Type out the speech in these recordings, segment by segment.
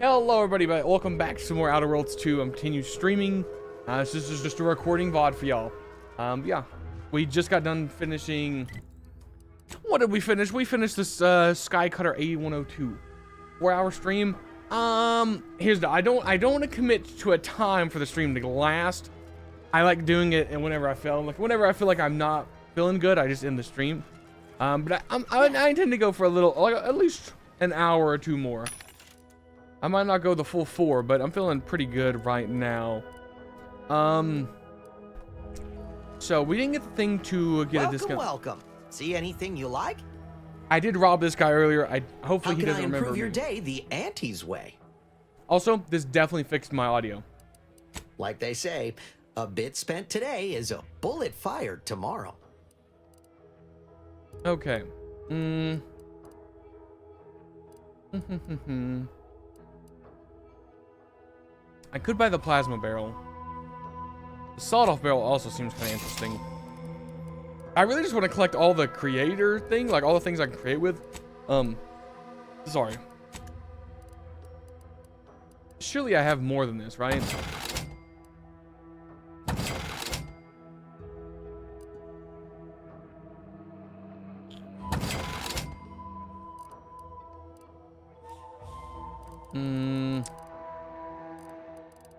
Hello everybody, welcome back to some more Outerworlds 2. I'm continue streaming. This is just a recording VOD for y'all. Yeah, we just got done finishing. What did we finish? We finished this Sky Cutter 8102 4-hour stream. Here's the I don't want to commit to a time for the stream to last. I like doing it, and whenever I feel like I'm not feeling good, I just end the stream. But I intend to go for a little, like at least an hour or two more. I might not go the full 4, but I'm feeling pretty good right now. So we didn't get the thing to get a discount. Welcome. See anything you like? I did rob this guy earlier. Hopefully he doesn't remember improve your me. day the Auntie's way? Also, this definitely fixed my audio. Like they say, a bit spent today is a bullet fired tomorrow. Okay. I could buy the plasma barrel. The sawed-off barrel also seems kind of interesting. I really just want to collect all the creator thing, like all the things I can create with. Sorry. Surely I have more than this, right?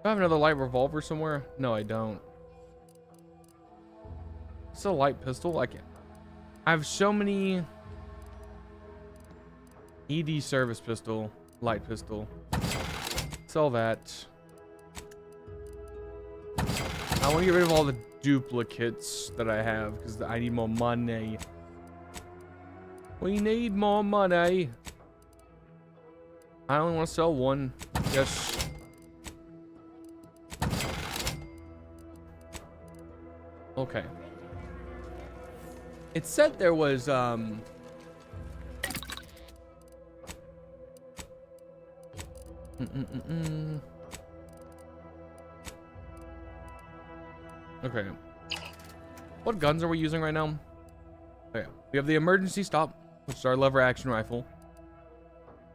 Do I have another light revolver somewhere? No, I don't. It's a light pistol. I have so many. ED service pistol, light pistol. Sell that. I want to get rid of all the duplicates that I have because I need more money. We need more money. I only want to sell one. Yes. Okay. It said there was Okay. What guns are we using right now? Okay. We have the emergency stop, which is our lever action rifle.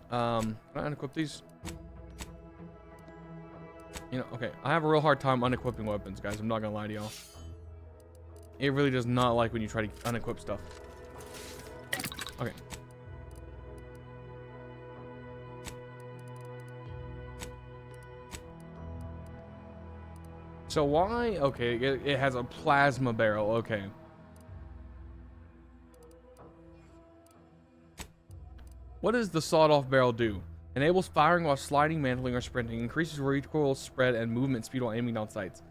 Can I unequip these? You know, okay. I have a real hard time unequipping weapons, guys. I'm not gonna lie to y'all. It really does not like when you try to unequip stuff. Okay. So why? Okay, it has a plasma barrel. Okay. What does the sawed-off barrel do? Enables firing while sliding, mantling, or sprinting. Increases recoil, spread, and movement speed while aiming down sights.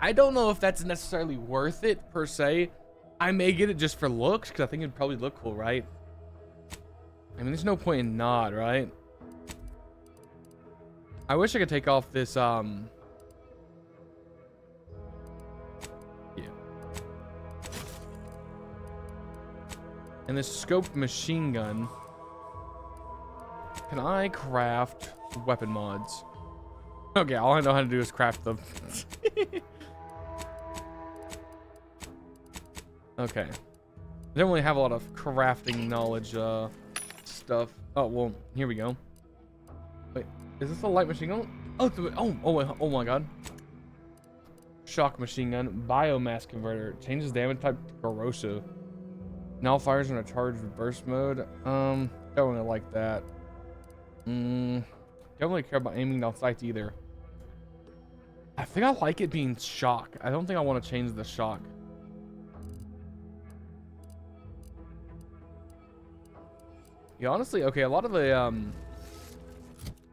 I don't know if that's necessarily worth it per se. I may get it just for looks because I think it'd probably look cool, right? I mean, there's no point in not, right? I wish I could take off this yeah. And this scoped machine gun. Can I craft weapon mods? Okay, all I know how to do is craft them. Okay. I don't really have a lot of crafting knowledge stuff. Oh, well, here we go. Wait, is this a light machine gun? Oh my god. Shock machine gun. Biomass converter. Changes damage type to corrosive. Now fires in a charged burst mode. Don't really like that. Don't really care about aiming down sights either. I think I like it being shock. I don't think I want to change the shock. Yeah, honestly, okay, a lot of the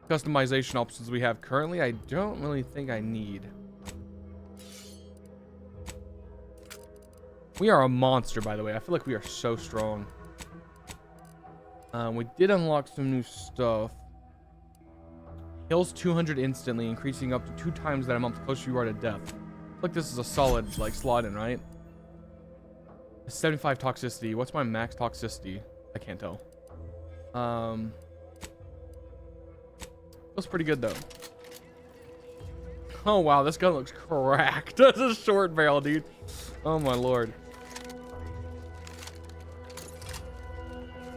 customization options we have currently, I don't really think I need. We are a monster, by the way. I feel like we are so strong. We did unlock some new stuff. Heals 200 instantly, increasing up to 2 times that amount the closer you are to death. Look, this is a solid, like, slot in, right? 75 toxicity. What's my max toxicity? I can't tell. Looks pretty good though. Oh wow, this gun looks cracked. That's a short barrel, dude. Oh my lord.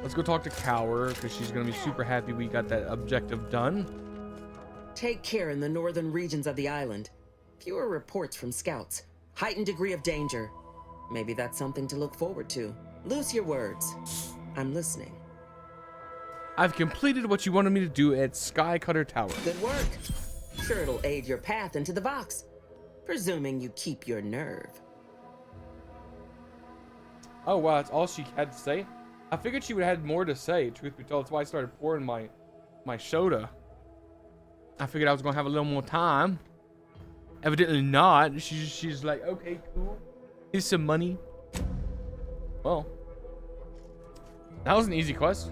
Let's go talk to Cower because she's gonna be super happy we got that objective done. Take care in the northern regions of the island. Fewer reports from scouts. Heightened degree of danger. Maybe that's something to look forward to. Loose your words. I'm listening. I've completed what you wanted me to do at Skycutter Tower. Good work. Sure it'll aid your path into the Vox. Presuming you keep your nerve. Oh wow, that's all she had to say? I figured she would have had more to say, truth be told. That's why I started pouring my soda. I figured I was gonna have a little more time. Evidently not. She's like, okay, cool. Here's some money. Well, that was an easy quest.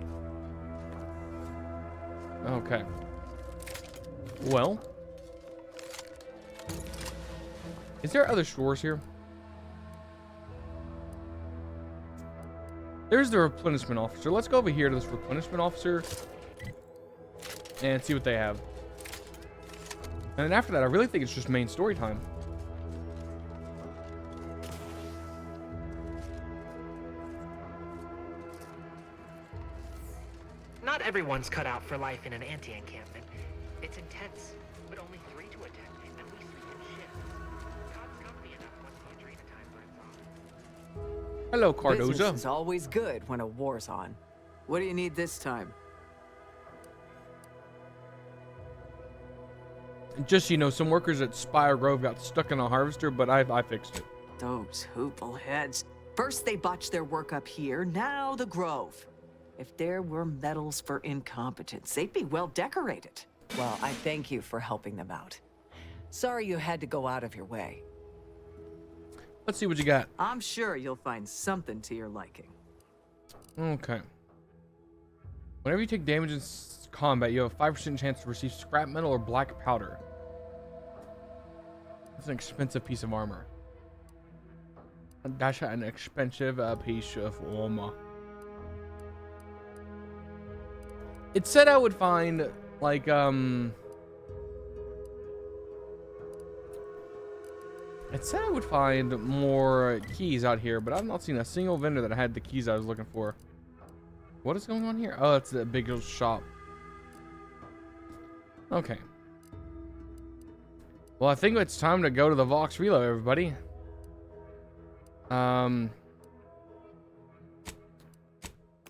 Okay. Well, is there other stores here? There's the replenishment officer. Let's go over here to this replenishment officer and see what they have. And then after that, I really think it's just main story time. Not everyone's cut out for life in an anti-encampment. It's intense, but only 3 to attend, and we sleep in shifts. God's company enough once the Adrena time burns off. Hello, Business Cardoza. is always good when a war's on. What do you need this time? Just so you know, some workers at Spire Grove got stuck in a harvester, but I fixed it. Those hoople heads. First they botched their work up here, now the Grove. If there were medals for incompetence, they'd be well decorated. Well, I thank you for helping them out. Sorry you had to go out of your way. Let's see what you got. I'm sure you'll find something to your liking. Okay. Whenever you take damage in combat, you have a 5% chance to receive scrap metal or black powder. That's an expensive piece of armor. That's an expensive piece of armor. It said I would find, like, it said I would find more keys out here, but I've not seen a single vendor that had the keys I was looking for. What is going on here? Oh, it's a big old shop. Okay. Well, I think it's time to go to the Vox Reload, everybody. I'm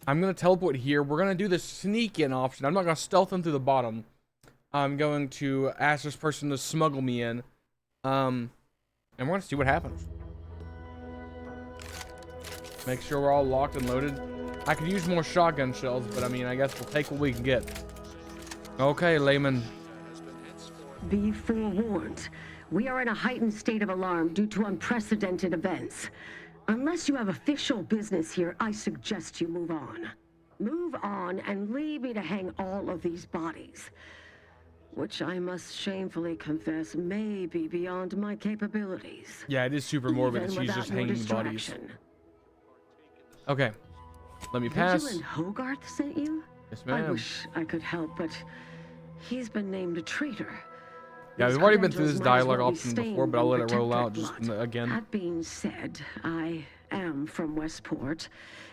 gonna teleport here. We're gonna do the sneak in option. I'm not gonna stealth in through the bottom. I'm going to ask this person to smuggle me in. And we're gonna see what happens. Make sure we're all locked and loaded. I could use more shotgun shells, but I mean, I guess we'll take what we can get. Okay, layman. Be forewarned. We are in a heightened state of alarm due to unprecedented events. Unless you have official business here, I suggest you move on. Move on and leave me to hang all of these bodies. Which I must shamefully confess may be beyond my capabilities. Yeah, it is super morbid. Even She's just without your hanging bodies. distraction. Okay. Let me pass. Vigilant Hogarth sent you? Yes, I ma'am. wish I could help, but he's been named a traitor. Yeah, His we've already been through this credentials might as dialogue well be option stained before, but I'll let in it roll out protectorate just blood. again. That being said, I am from Westport.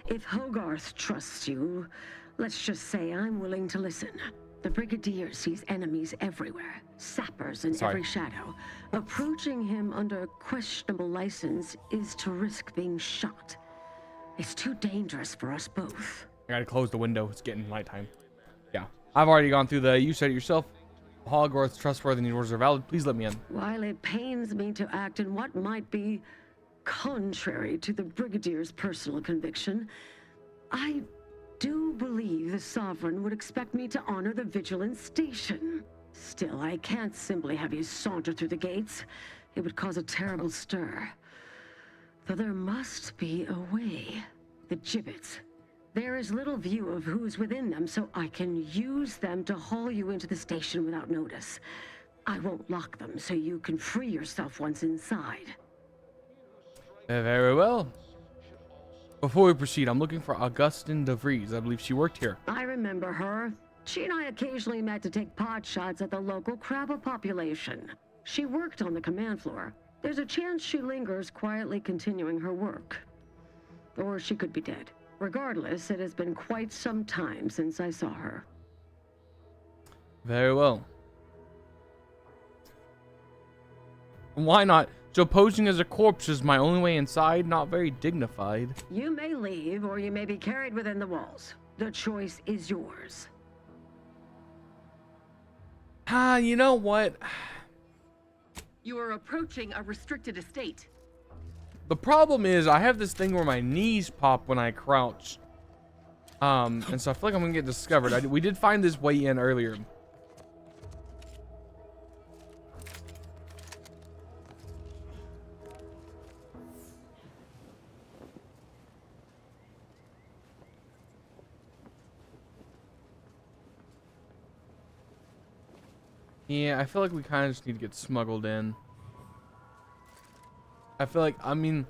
If Hogarth trusts you, let's just say I'm willing to listen. The Brigadier sees enemies everywhere, sappers in every shadow. Approaching him under questionable license is to risk being shot. It's too dangerous for us both. I gotta close the window. It's getting nighttime. Yeah. I've already gone through the, you said it yourself. Hogarth's trustworthy and orders are valid. Please let me in. While it pains me to act in what might be contrary to the Brigadier's personal conviction, I do believe the Sovereign would expect me to honor the Vigilance Station. Still, I can't simply have you saunter through the gates. It would cause a terrible stir. Though there must be a way. The gibbets. There is little view of who's within them, so I can use them to haul you into the station without notice. I won't lock them, so you can free yourself once inside. Very well. Before we proceed, I'm looking for Augustine DeVries. I believe she worked here. I remember her. She and I occasionally met to take pot shots at the local crabber population. She worked on the command floor. There's a chance she lingers, quietly continuing her work. Or she could be dead. Regardless, it has been quite some time since I saw her. Very well. Why not? So posing as a corpse is my only way inside. Not very dignified. You may leave, or you may be carried within the walls. The choice is yours. You know what? You are approaching a restricted estate. The problem is I have this thing where my knees pop when I crouch. And so I feel like I'm gonna get discovered. We did find this way in earlier. Yeah, I feel like we kind of just need to get smuggled in. I feel like, I mean,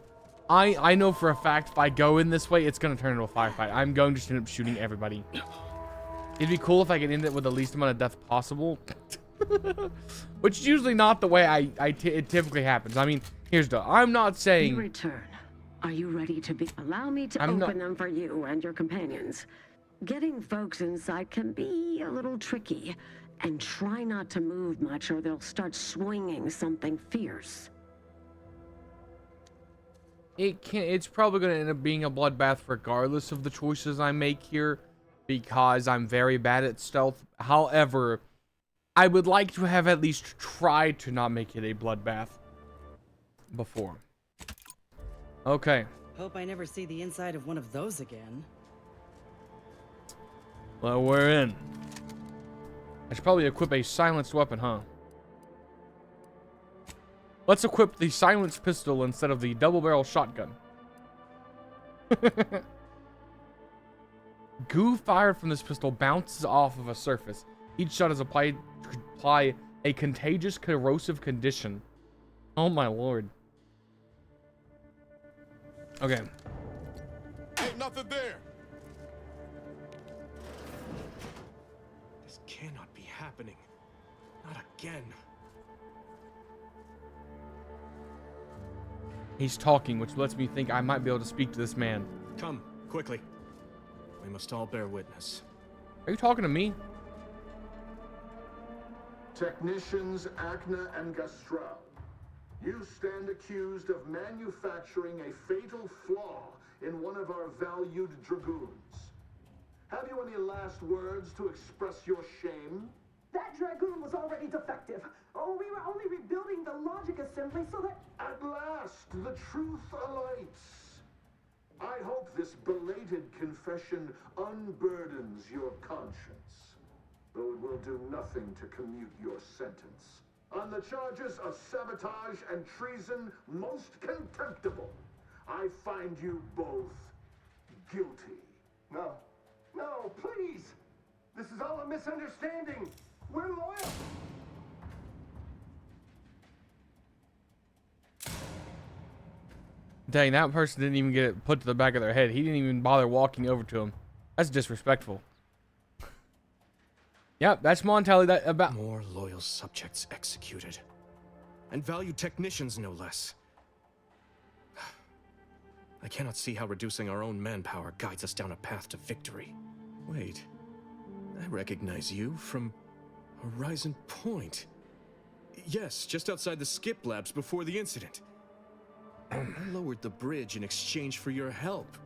I know for a fact if I go in this way, it's going to turn into a firefight. I'm going to just end up shooting everybody. It'd be cool if I could end it with the least amount of death possible. Which is usually not the way it typically happens. I mean, here's the, I'm not saying... You return. Are you ready to be... Allow me to open them for you and your companions. Getting folks inside can be a little tricky. And try not to move much or they'll start swinging something fierce. It's probably going to end up being a bloodbath regardless of the choices I make here, because I'm very bad at stealth. However, I would like to have at least tried to not make it a bloodbath before. Okay. Hope I never see the inside of one of those again. Well, we're in. I should probably equip a silenced weapon, huh? Let's equip the silenced pistol instead of the double-barrel shotgun. Goo fired from this pistol bounces off of a surface. Each shot is applied to apply a contagious corrosive condition. Oh my lord. Okay. Ain't nothing there. This cannot be happening. Not again. He's talking, which lets me think I might be able to speak to this man. Come, quickly. We must all bear witness. Are you talking to me? Technicians Acna and Gastral, you stand accused of manufacturing a fatal flaw in one of our valued dragoons. Have you any last words to express your shame? That dragoon was already defective. Oh, we were only rebuilding the logic assembly so that... At last, the truth alights. I hope this belated confession unburdens your conscience, though it will do nothing to commute your sentence. On the charges of sabotage and treason most contemptible, I find you both guilty. No. No, please! This is all a misunderstanding. We're loyal. Dang, that person didn't even get it put to the back of their head. He didn't even bother walking over to him. That's disrespectful. Yep, that's Montelli. That about more loyal subjects executed, and valued technicians no less. I cannot see how reducing our own manpower guides us down a path to victory. Wait, I recognize you from Horizon Point. Yes, just outside the skip labs before the incident. I lowered the bridge in exchange for your help.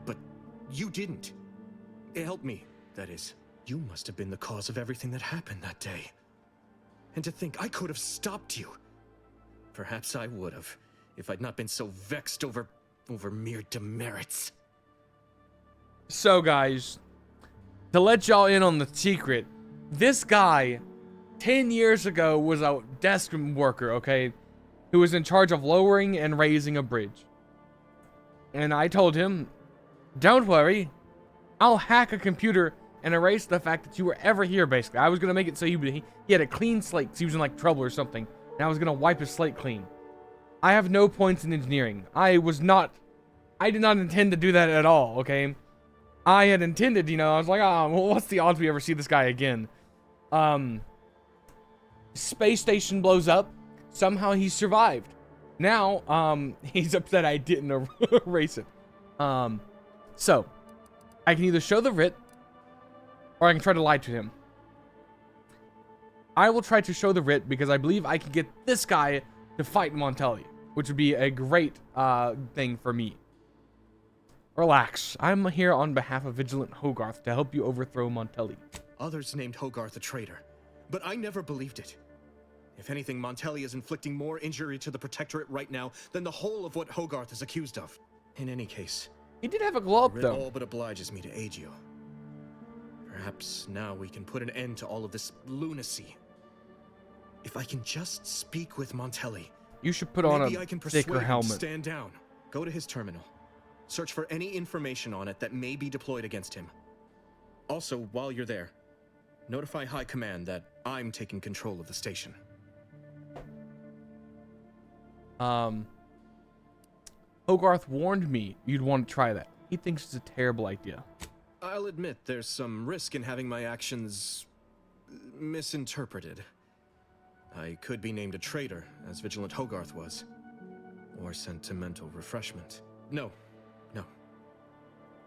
But you didn't. Help me, that is. You must have been the cause of everything that happened that day. And to think I could have stopped you. Perhaps I would have, if I'd not been so vexed over mere demerits. So, guys, to let y'all in on the secret, this guy 10 years ago was a desk worker, okay, who was in charge of lowering and raising a bridge. And I told him, don't worry, I'll hack a computer and erase the fact that you were ever here, basically. I was going to make it so he had a clean slate because he was in, like, trouble or something. And I was going to wipe his slate clean. I have no points in engineering. I did not intend to do that at all, okay? I had intended, you know, I was like, oh, well, what's the odds we ever see this guy again? Space station blows up. Somehow he survived. Now, he's upset I didn't erase it. So, I can either show the writ, or I can try to lie to him. I will try to show the writ because I believe I can get this guy to fight Montelli, which would be a great thing for me. Relax. I'm here on behalf of Vigilant Hogarth to help you overthrow Montelli. Others named Hogarth a traitor, but I never believed it. If anything, Montelli is inflicting more injury to the Protectorate right now than the whole of what Hogarth is accused of. In any case, he did have a glow up, though. It all but obliges me to aid you. Perhaps now we can put an end to all of this lunacy. If I can just speak with Montelli, you should put on maybe a I can persuade thicker him helmet. to stand down. Go to his terminal. Search for any information on it that may be deployed against him. Also, while you're there, notify High Command that I'm taking control of the station. Hogarth warned me you'd want to try that. He thinks it's a terrible idea. I'll admit there's some risk in having my actions misinterpreted. I could be named a traitor, as Vigilant Hogarth was. Or sent to mental refreshment. No.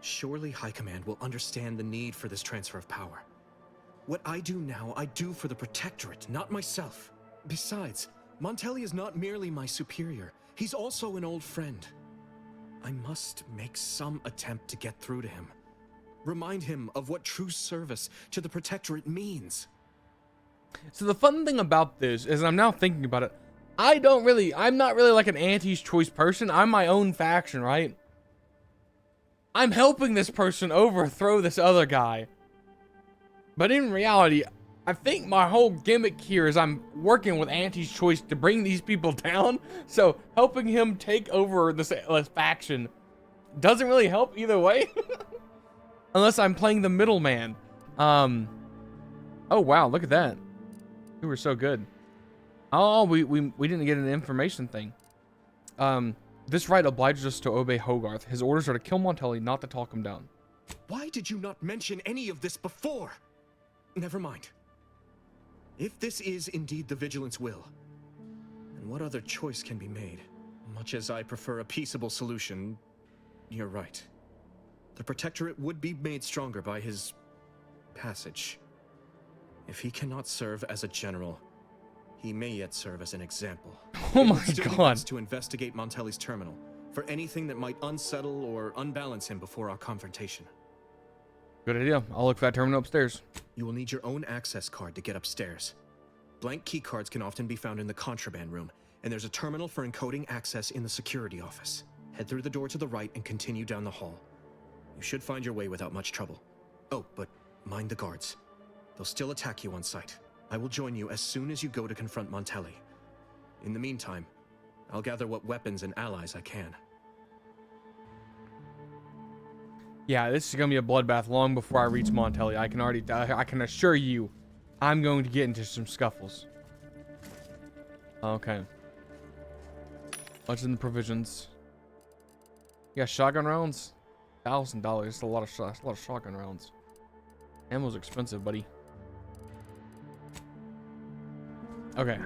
Surely High Command will understand the need for this transfer of power. What I do now, I do for the Protectorate, not myself. Besides, Montelli is not merely my superior. He's also an old friend. I must make some attempt to get through to him. Remind him of what true service to the Protectorate means. So the fun thing about this is, I'm now thinking about it, I'm not really like an Auntie's Choice person. I'm my own faction, right? I'm helping this person overthrow this other guy. But in reality, I think my whole gimmick here is I'm working with Auntie's Choice to bring these people down. So helping him take over this faction doesn't really help either way. Unless I'm playing the middleman. Oh wow, look at that. We were so good. Oh, we didn't get an information thing. This right obliges us to obey Hogarth. His orders are to kill Montelli, not to talk him down. Why did you not mention any of this before? Never mind. If this is indeed the Vigilant's will, then what other choice can be made? Much as I prefer a peaceable solution, you're right. The Protectorate would be made stronger by his passage. If he cannot serve as a general, he may yet serve as an example. Oh my It would still be god. best to investigate Montelli's terminal for anything that might unsettle or unbalance him before our confrontation. Good idea. I'll look for that terminal upstairs. You will need your own access card to get upstairs. Blank key cards can often be found in the contraband room, and there's a terminal for encoding access in the security office. Head through the door to the right and continue down the hall. You should find your way without much trouble. Oh, but mind the guards. They'll still attack you on sight. I will join you as soon as you go to confront Montelli. In the meantime, I'll gather what weapons and allies I can. Yeah, this is gonna be a bloodbath long before I reach Montelli. I can assure you, I'm going to get into some scuffles. Okay. What's in the provisions? Yeah, shotgun rounds. $1,000. That's a lot of shotgun rounds. Ammo's expensive, buddy. Okay.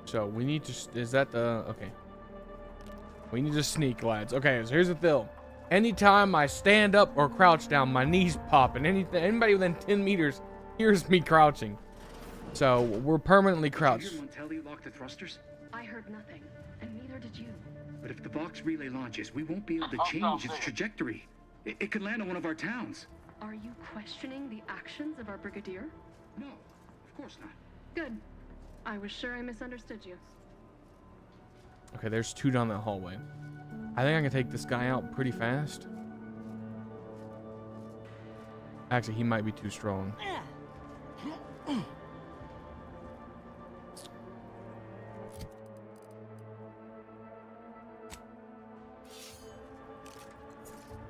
So we need to. Is that the okay? We need to sneak, lads. Okay, so here's the deal. Anytime I stand up or crouch down, my knees pop, and anybody within 10 meters hears me crouching. So we're permanently crouched. Did you hear Montelli lock the thrusters? I heard nothing, and neither did you. But if the box relay launches, we won't be able to change its trajectory. It could land on one of our towns. Are you questioning the actions of our brigadier? No, of course not. Good. I was sure I misunderstood you. Okay, there's two down that hallway. I think I can take this guy out pretty fast. Actually, he might be too strong.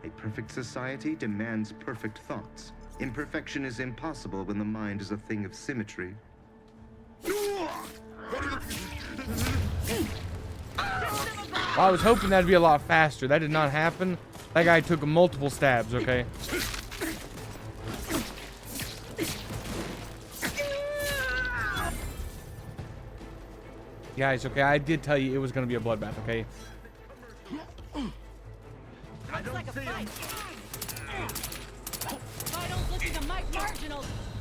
A perfect society demands perfect thoughts. Imperfection is impossible when the mind is a thing of symmetry. Well, I was hoping that'd be a lot faster. That did not happen. That guy took multiple stabs, okay? Guys, okay, I did tell you it was gonna be a bloodbath, okay?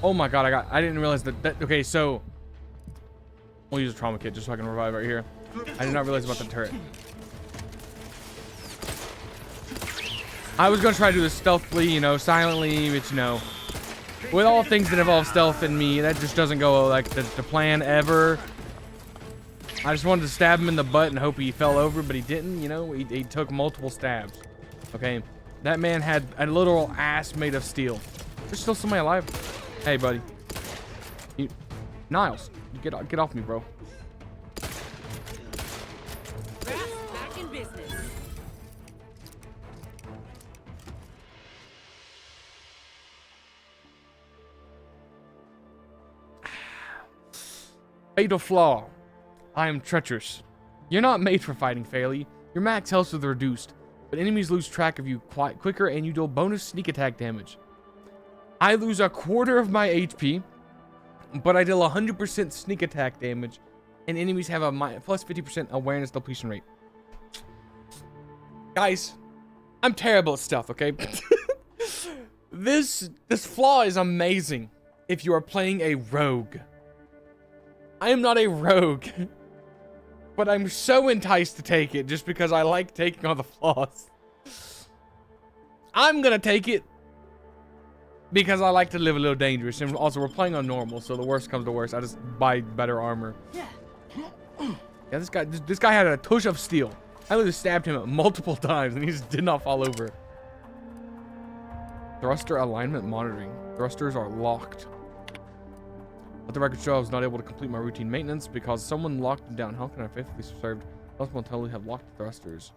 Oh my god, I didn't realize that okay, so We'll use a trauma kit just so I can revive right here. I did not realize about the turret. I was gonna try to do this stealthily, you know, silently, but you know, with all things that involve stealth in me, that just doesn't go like the plan ever. I just wanted to stab him in the butt and hope he fell over, but he didn't, you know, he took multiple stabs. Okay, that man had a literal ass made of steel. There's still somebody alive. Hey, buddy. Niles, get off me, bro. Back in business. Fatal flaw. I am treacherous. You're not made for fighting fairly. Your max health is reduced, but enemies lose track of you quite quicker and you deal bonus sneak attack damage. I lose a quarter of my HP, but I deal 100% sneak attack damage, and enemies have a plus 50% awareness depletion rate. Guys, I'm terrible at stuff, okay? This flaw is amazing if you are playing a rogue. I am not a rogue, but I'm so enticed to take it just because I like taking all the flaws. I'm gonna take it because I like to live a little dangerous, and also we're playing on normal, so the worst comes to worst, I just buy better armor. Yeah, this guy had a tush of steel. I literally stabbed him multiple times, and he just did not fall over. Thruster alignment monitoring. Thrusters are locked. Let the record show I was not able to complete my routine maintenance because someone locked them down. How can I faithfully serve? Multiple totally have locked thrusters.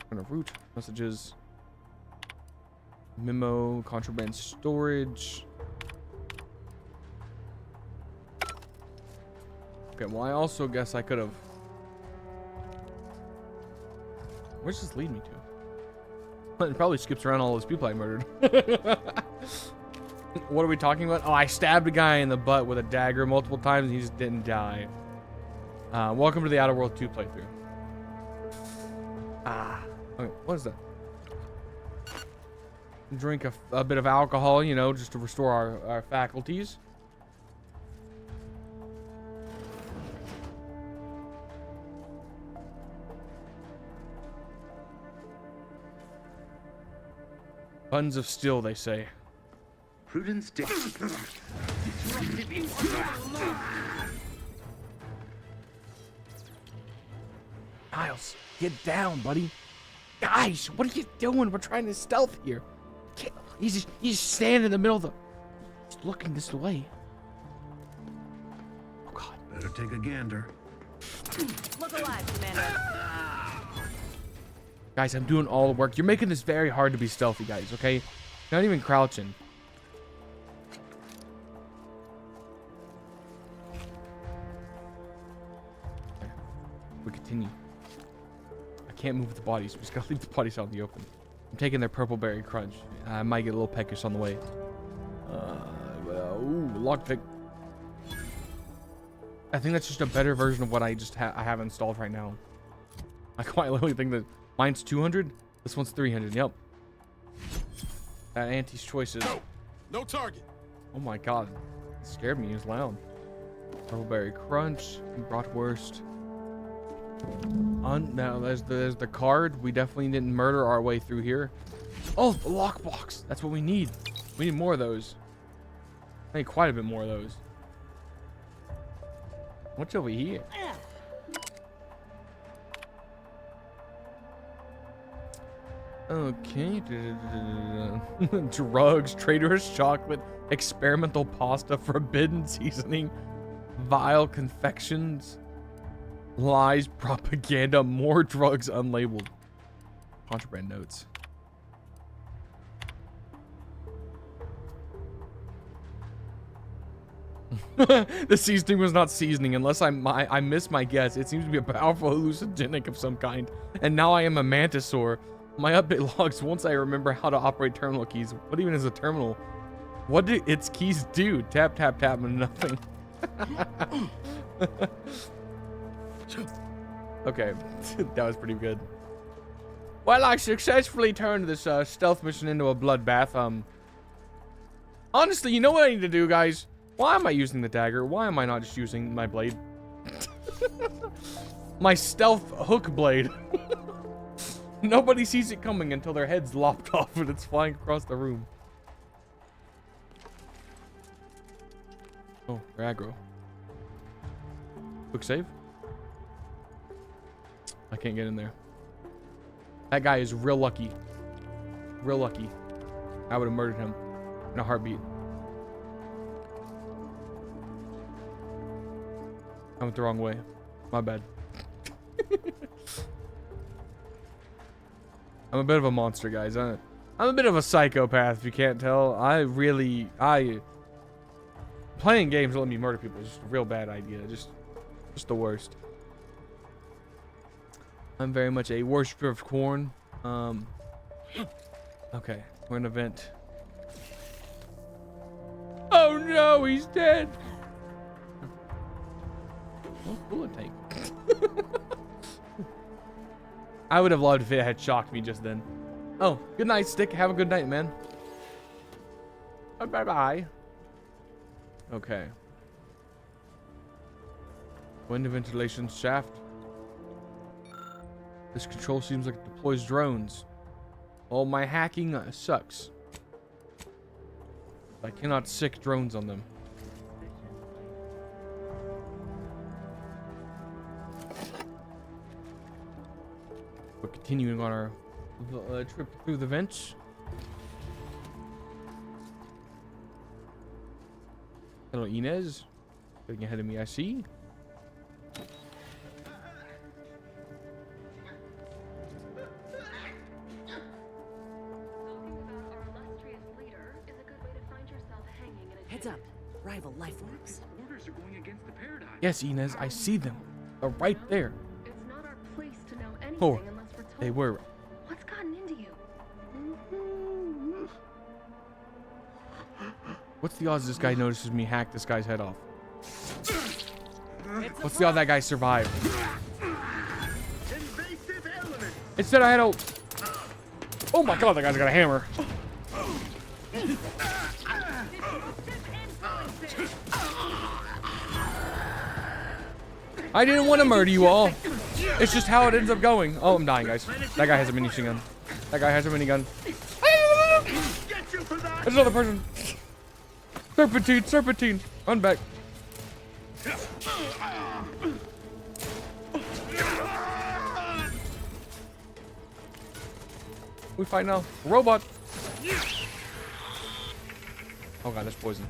Kind of route messages. Memo, contraband storage. Okay, well, I also guess I could have. Where's this lead me to? It probably skips around all those people I murdered. What are we talking about? Oh, I stabbed a guy in the butt with a dagger multiple times and he just didn't die. Welcome to the Outerworlds 2 playthrough. Okay, what is that? Drink a bit of alcohol, you know, just to restore our faculties. Buns of steel, they say. Prudence Niles, get down, buddy. Guys, what are you doing? We're trying to stealth here. He's just standing in the middle of the... He's looking this way. Oh, God. Better take a gander. Look alive, Commander. Guys, I'm doing all the work. You're making this very hard to be stealthy, guys, okay? Not even crouching. Okay. We continue. I can't move the bodies. We just gotta leave the bodies out in the open. I'm taking their purple berry crunch. I might get a little peckish on the way. Ooh, lockpick. I think that's just a better version of what I just I have installed right now. I quite literally think that mine's 200. This one's 300. Yep. That Auntie's choices. No target. Oh my God, it scared me. It was loud. Purple berry crunch. Bratwurst. Now there's the card. We definitely didn't murder our way through here. Oh, the lockbox. That's what we need. We need more of those. I need quite a bit more of those. What's over here? Okay. Drugs, traitorous chocolate, experimental pasta, forbidden seasoning, vile confections, lies, propaganda, more drugs unlabeled. Contraband notes. The seasoning was not seasoning unless I missed my guess. It seems to be a powerful hallucinogenic of some kind. And now I am a mantisaur. My update logs once I remember how to operate terminal keys. What even is a terminal? What do its keys do? Tap, tap, tap, and nothing. Okay, that was pretty good. Well, I successfully turned this stealth mission into a bloodbath. Honestly, you know what I need to do, guys? Why am I using the dagger? Why am I not just using my blade? My stealth hook blade. Nobody sees it coming until their head's lopped off and it's flying across the room. Oh, they're aggro. Quick save. I can't get in there. That guy is real lucky. Real lucky. I would have murdered him in a heartbeat. I went the wrong way. My bad. I'm a bit of a monster, guys. I'm a bit of a psychopath, if you can't tell. Playing games that let me murder people is just a real bad idea. Just the worst. I'm very much a worshiper of corn. Okay, we're in an event. Oh no, he's dead. Oh, bullet tank. I would have loved if it had shocked me just then. Oh, good night, Stick. Have a good night, man. Bye-bye. Okay. Window ventilation shaft. This control seems like it deploys drones. Oh, my hacking sucks. I cannot sick drones on them. We're continuing on our trip through the vents. Hello, Inez. Getting ahead of me, I see. Heads up. Rival life forms. Orders are going against the paradigm. Yes, Inez, I see them. They're right there. It's not our place to know anything Oh, unless we're told. they were. What's gotten into you? What's the odds this guy notices me hack this guy's head off? What's the odds that guy survived? Instead, I had a... Oh my god, that guy's got a hammer. I didn't want to murder you all. It's just how it ends up going. Oh, I'm dying, guys. That guy has a machine gun. That guy has a minigun. There's another person. Serpentine, serpentine. Run back. We fight now. Robot. Oh god, that's poison.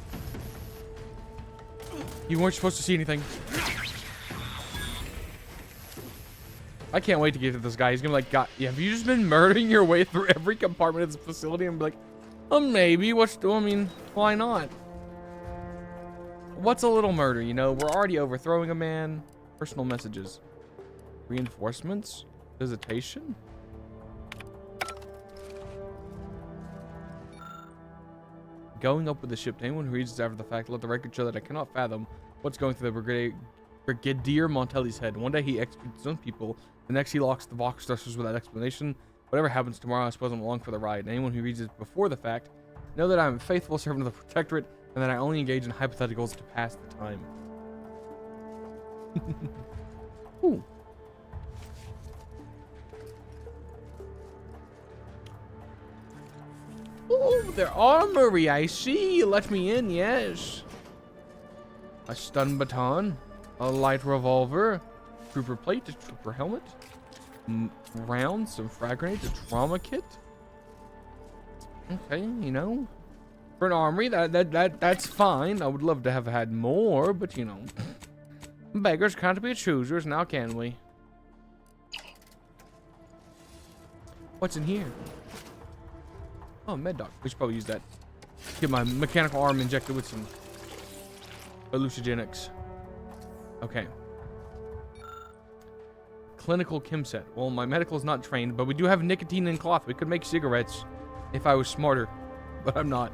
You weren't supposed to see anything. I can't wait to get to this guy. He's gonna be like, God, have you just been murdering your way through every compartment of this facility? And be like, maybe. I mean, why not? What's a little murder, you know? We're already overthrowing a man. Personal messages. Reinforcements? Visitation? Going up with the ship to anyone who reads this after the fact, let the record show that I cannot fathom what's going through the Brigadier Montelli's head. One day he executes his own people, the next he locks the box thrusters without explanation. Whatever happens tomorrow, I suppose I'm along for the ride. And anyone who reads it before the fact, know that I am a faithful servant of the Protectorate, and that I only engage in hypotheticals to pass the time. Ooh. Ooh, their armory, I see. Let me in, yes. A stun baton, a light revolver, trooper plate, a trooper helmet, rounds, some frag grenades, a trauma kit. Okay, you know, for an armory, that's fine. I would love to have had more, but you know, beggars can't be choosers, now can we? What's in here? Oh, med doc. We should probably use that. Get my mechanical arm injected with some hallucinogenics. Okay. Clinical chem set. Well, my medical is not trained, but we do have nicotine and cloth. We could make cigarettes if I was smarter, but I'm not.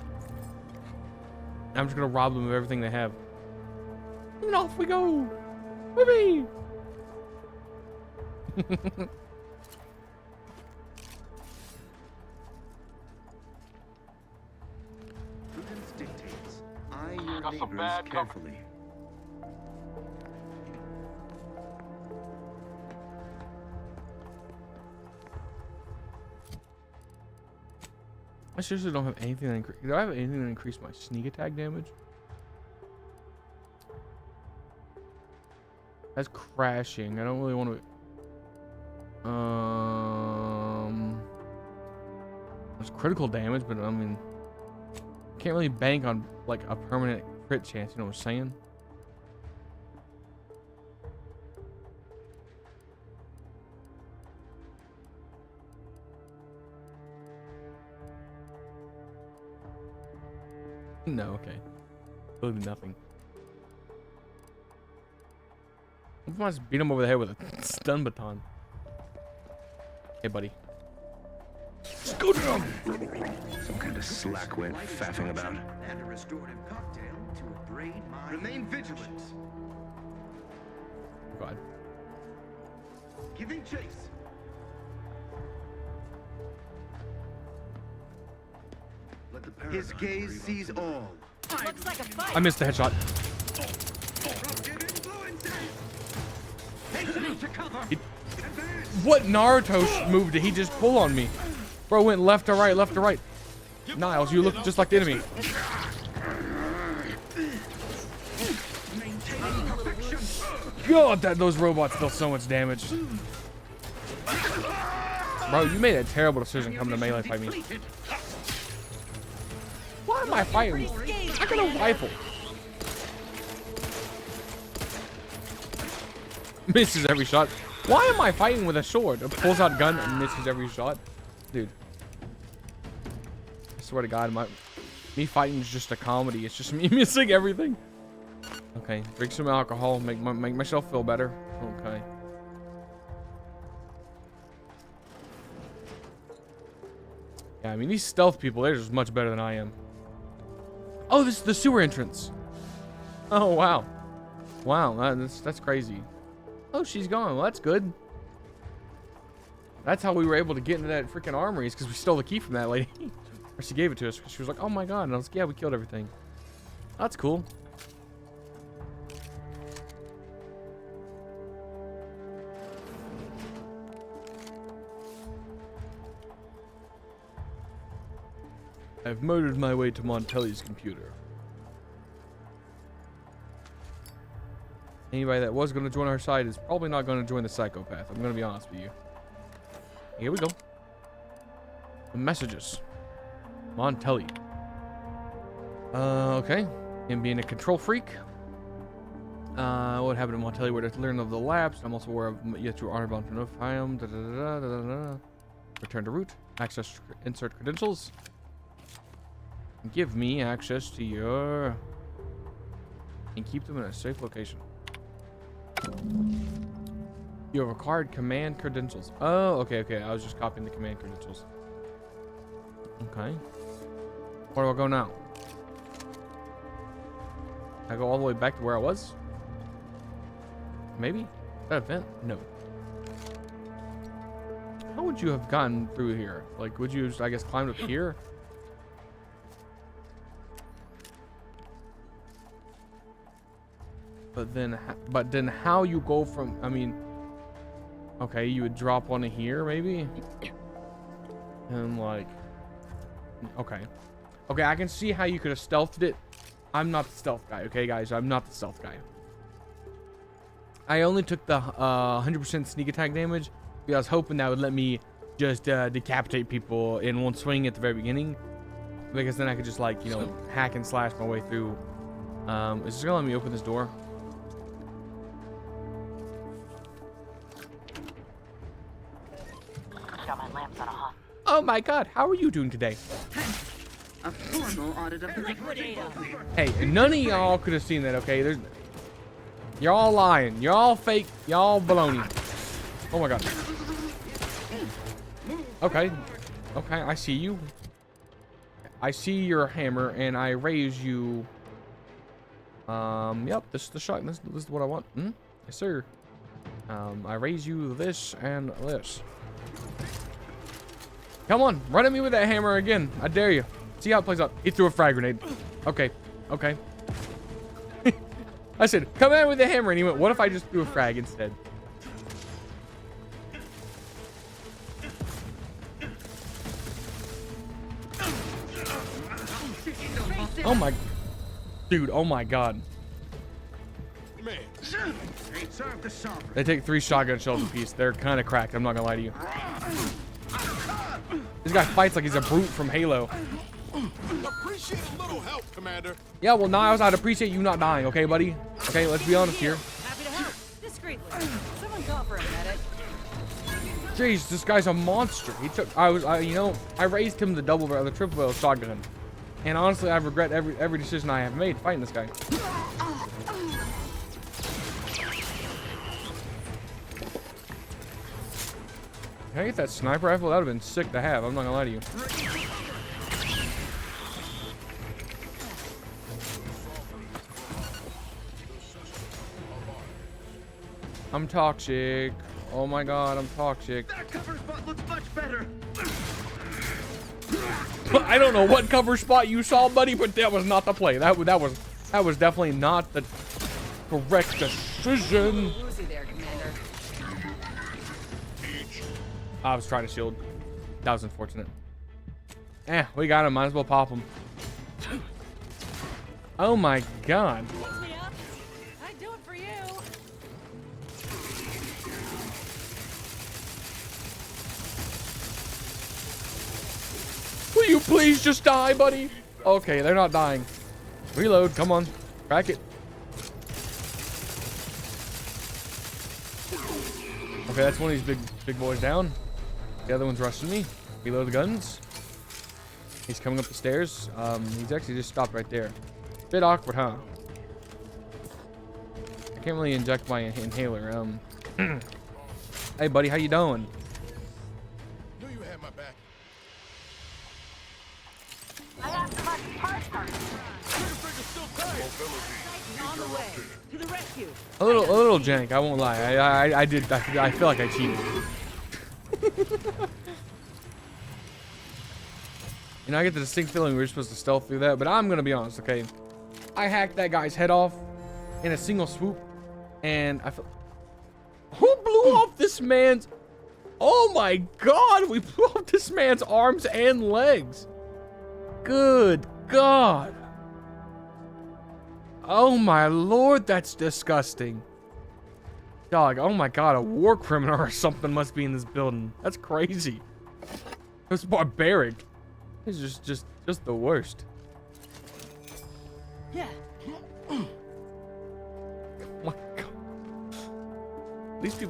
I'm just gonna rob them of everything they have. And off we go. Whoopee! Prudence dictates. Eye your neighbors carefully. I seriously don't have anything that increase. Do I have anything that increase my sneak attack damage? That's crashing. I don't really want to. There's critical damage, but I mean, can't really bank on like a permanent crit chance. You know what I'm saying? No, okay. Really nothing. I might just beat him over the head with a stun baton. Hey, buddy. Just go down! Some kind of slackwit faffing about. And a restorative cocktail to a brain mind. Remain vigilant. Oh, God. Giving chase. His gaze sees all. Looks like a fight. I missed the headshot. What Naruto move did he just pull on me? Bro went left to right, left to right. Niles, you look just like the enemy. God, those robots deal so much damage. Bro, you made a terrible decision coming to melee fight me. Why am I fighting? I got a rifle. Misses every shot. Why am I fighting with a sword? It pulls out gun and misses every shot. Dude. I swear to God, me fighting is just a comedy. It's just me missing everything. Okay, drink some alcohol, make myself feel better. Okay. Yeah, I mean, these stealth people, they're just much better than I am. Oh, this is the sewer entrance. Oh, wow. Wow, that's crazy. Oh, she's gone. Well, that's good. That's how we were able to get into that freaking armory, is because we stole the key from that lady. Or she gave it to us. She was like, oh my God. And I was like, yeah, we killed everything. That's cool. I've murdered my way to Montelli's computer. Anybody that was going to join our side is probably not going to join the psychopath. I'm going to be honest with you. Here we go. The messages. Montelli. Okay. Him being a control freak. What happened to Montelli? Where to learn of the lapse. I'm also aware of yet you are bound to notify him. Return to root. Access insert credentials. Give me access to your... And keep them in a safe location. You have acquired command credentials. Oh, okay. I was just copying the command credentials. Okay. Where do I go now? I go all the way back to where I was? Maybe? That event? No. How would you have gotten through here? Like, would you, I guess, climb up here? But then how you go from, I mean, okay, you would drop one here maybe, and like, okay, I can see how you could have stealthed it. I'm not the stealth guy, okay, guys, I'm not the stealth guy. I only took the 100% sneak attack damage because I was hoping that would let me just decapitate people in one swing at the very beginning, because then I could just, like, you know, hack and slash my way through. Is this gonna let me open this door? Oh my God, how are you doing today? A formal audit of the Hey, none of y'all could have seen that, okay? You're all lying. You're all fake. Y'all baloney. Oh my God. Okay, I see you. I see your hammer, and I raise you. Yep, this is the shot. This is what I want. Yes, sir. I raise you this and this. Come on, run at me with that hammer again. I dare you. See how it plays out. He threw a frag grenade. Okay. I said, come at me with the hammer, and he went, what if I just threw a frag instead? Oh my, dude. Oh my God. Man, ain't served the sovereign. They take 3 shotgun shells apiece. They're kind of cracked. I'm not gonna lie to you. This guy fights like he's a brute from Halo. Appreciate a little help, Commander. Yeah, well, Niles, I'd appreciate you not dying, okay, buddy? Okay, let's be honest here. Happy to help. Discreetly. Someone call for a medic. Jeez, this guy's a monster. He took. You know, I raised him the triple barrel shotgun, and honestly, I regret every decision I have made fighting this guy. Can I get that sniper rifle? That would have been sick to have. I'm not gonna lie to you. I'm toxic. Oh my God, I'm toxic. That cover spot looks much better. I don't know what cover spot you saw, buddy, but that was not the play. That was definitely not the correct decision. There, Commander. I was trying to shield. That was unfortunate. We got him. Might as well pop him. Oh my God. Pick me up. I'd do it for you. Will you please just die, buddy? Okay, they're not dying. Reload. Come on. Crack it. Okay, that's one of these big boys down. The other one's rushing me. Reload the guns. He's coming up the stairs. He's actually just stopped right there. Bit awkward, huh? I can't really inject my inhaler. Hey, buddy, how you doing? Knew you had my back. I asked my partner. On the way. To the rescue. A little jank. I won't lie. I feel like I cheated. You know, I get the distinct feeling we were supposed to stealth through that, but I'm gonna be honest, okay? I hacked that guy's head off in a single swoop, and I feel. Who blew off this man's? Oh my God! We blew off this man's arms and legs. Good God! Oh my Lord, that's disgusting. Dog, oh my God, a war criminal or something must be in this building. That's crazy. It's barbaric. It's just the worst. Yeah. Oh my God.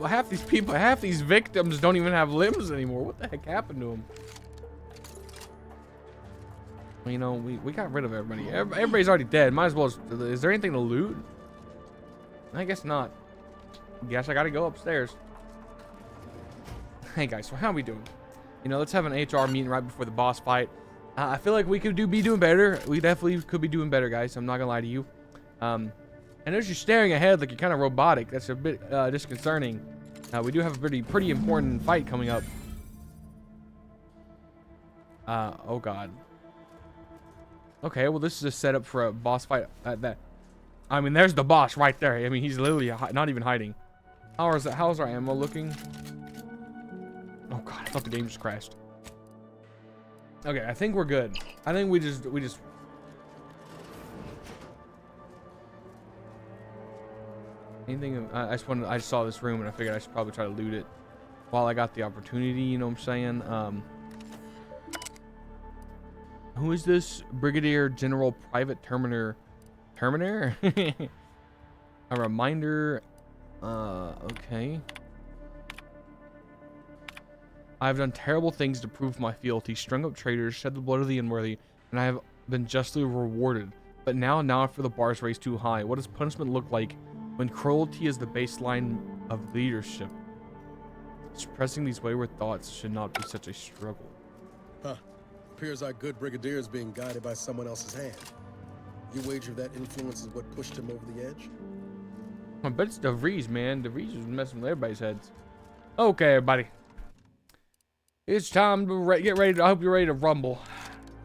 Half these victims don't even have limbs anymore. What the heck happened to them? Well, you know, we got rid of everybody. Everybody's already dead. Might as well. Is there anything to loot? I guess not. Guess I gotta go upstairs. Hey guys, so how are we doing? You know, let's have an HR meeting right before the boss fight. I feel like we could be doing better. We definitely could be doing better, guys. I'm not gonna lie to you. And as you're staring ahead like you're kind of robotic, that's a bit disconcerting. We do have a pretty important fight coming up. Oh God. Okay, well this is a setup for a boss fight. I mean, there's the boss right there. I mean, he's literally not even hiding. How's our ammo looking? Oh God, I thought the game just crashed. Okay, I think we're good. I think we just. Anything? I just saw this room and I figured I should probably try to loot it while I got the opportunity. You know what I'm saying? Who is this? Brigadier General Private Terminator? A reminder. Okay. I've done terrible things to prove my fealty, strung up traitors, shed the blood of the unworthy, and I have been justly rewarded. But now I feel the bars raised too high. What does punishment look like when cruelty is the baseline of leadership? Suppressing these wayward thoughts should not be such a struggle. Huh. Appears our good brigadier is being guided by someone else's hand. You wager that influence is what pushed him over the edge? I bet it's DeVries, man. DeVries was messing with everybody's heads. Okay, everybody. It's time to get ready. I hope you're ready to rumble.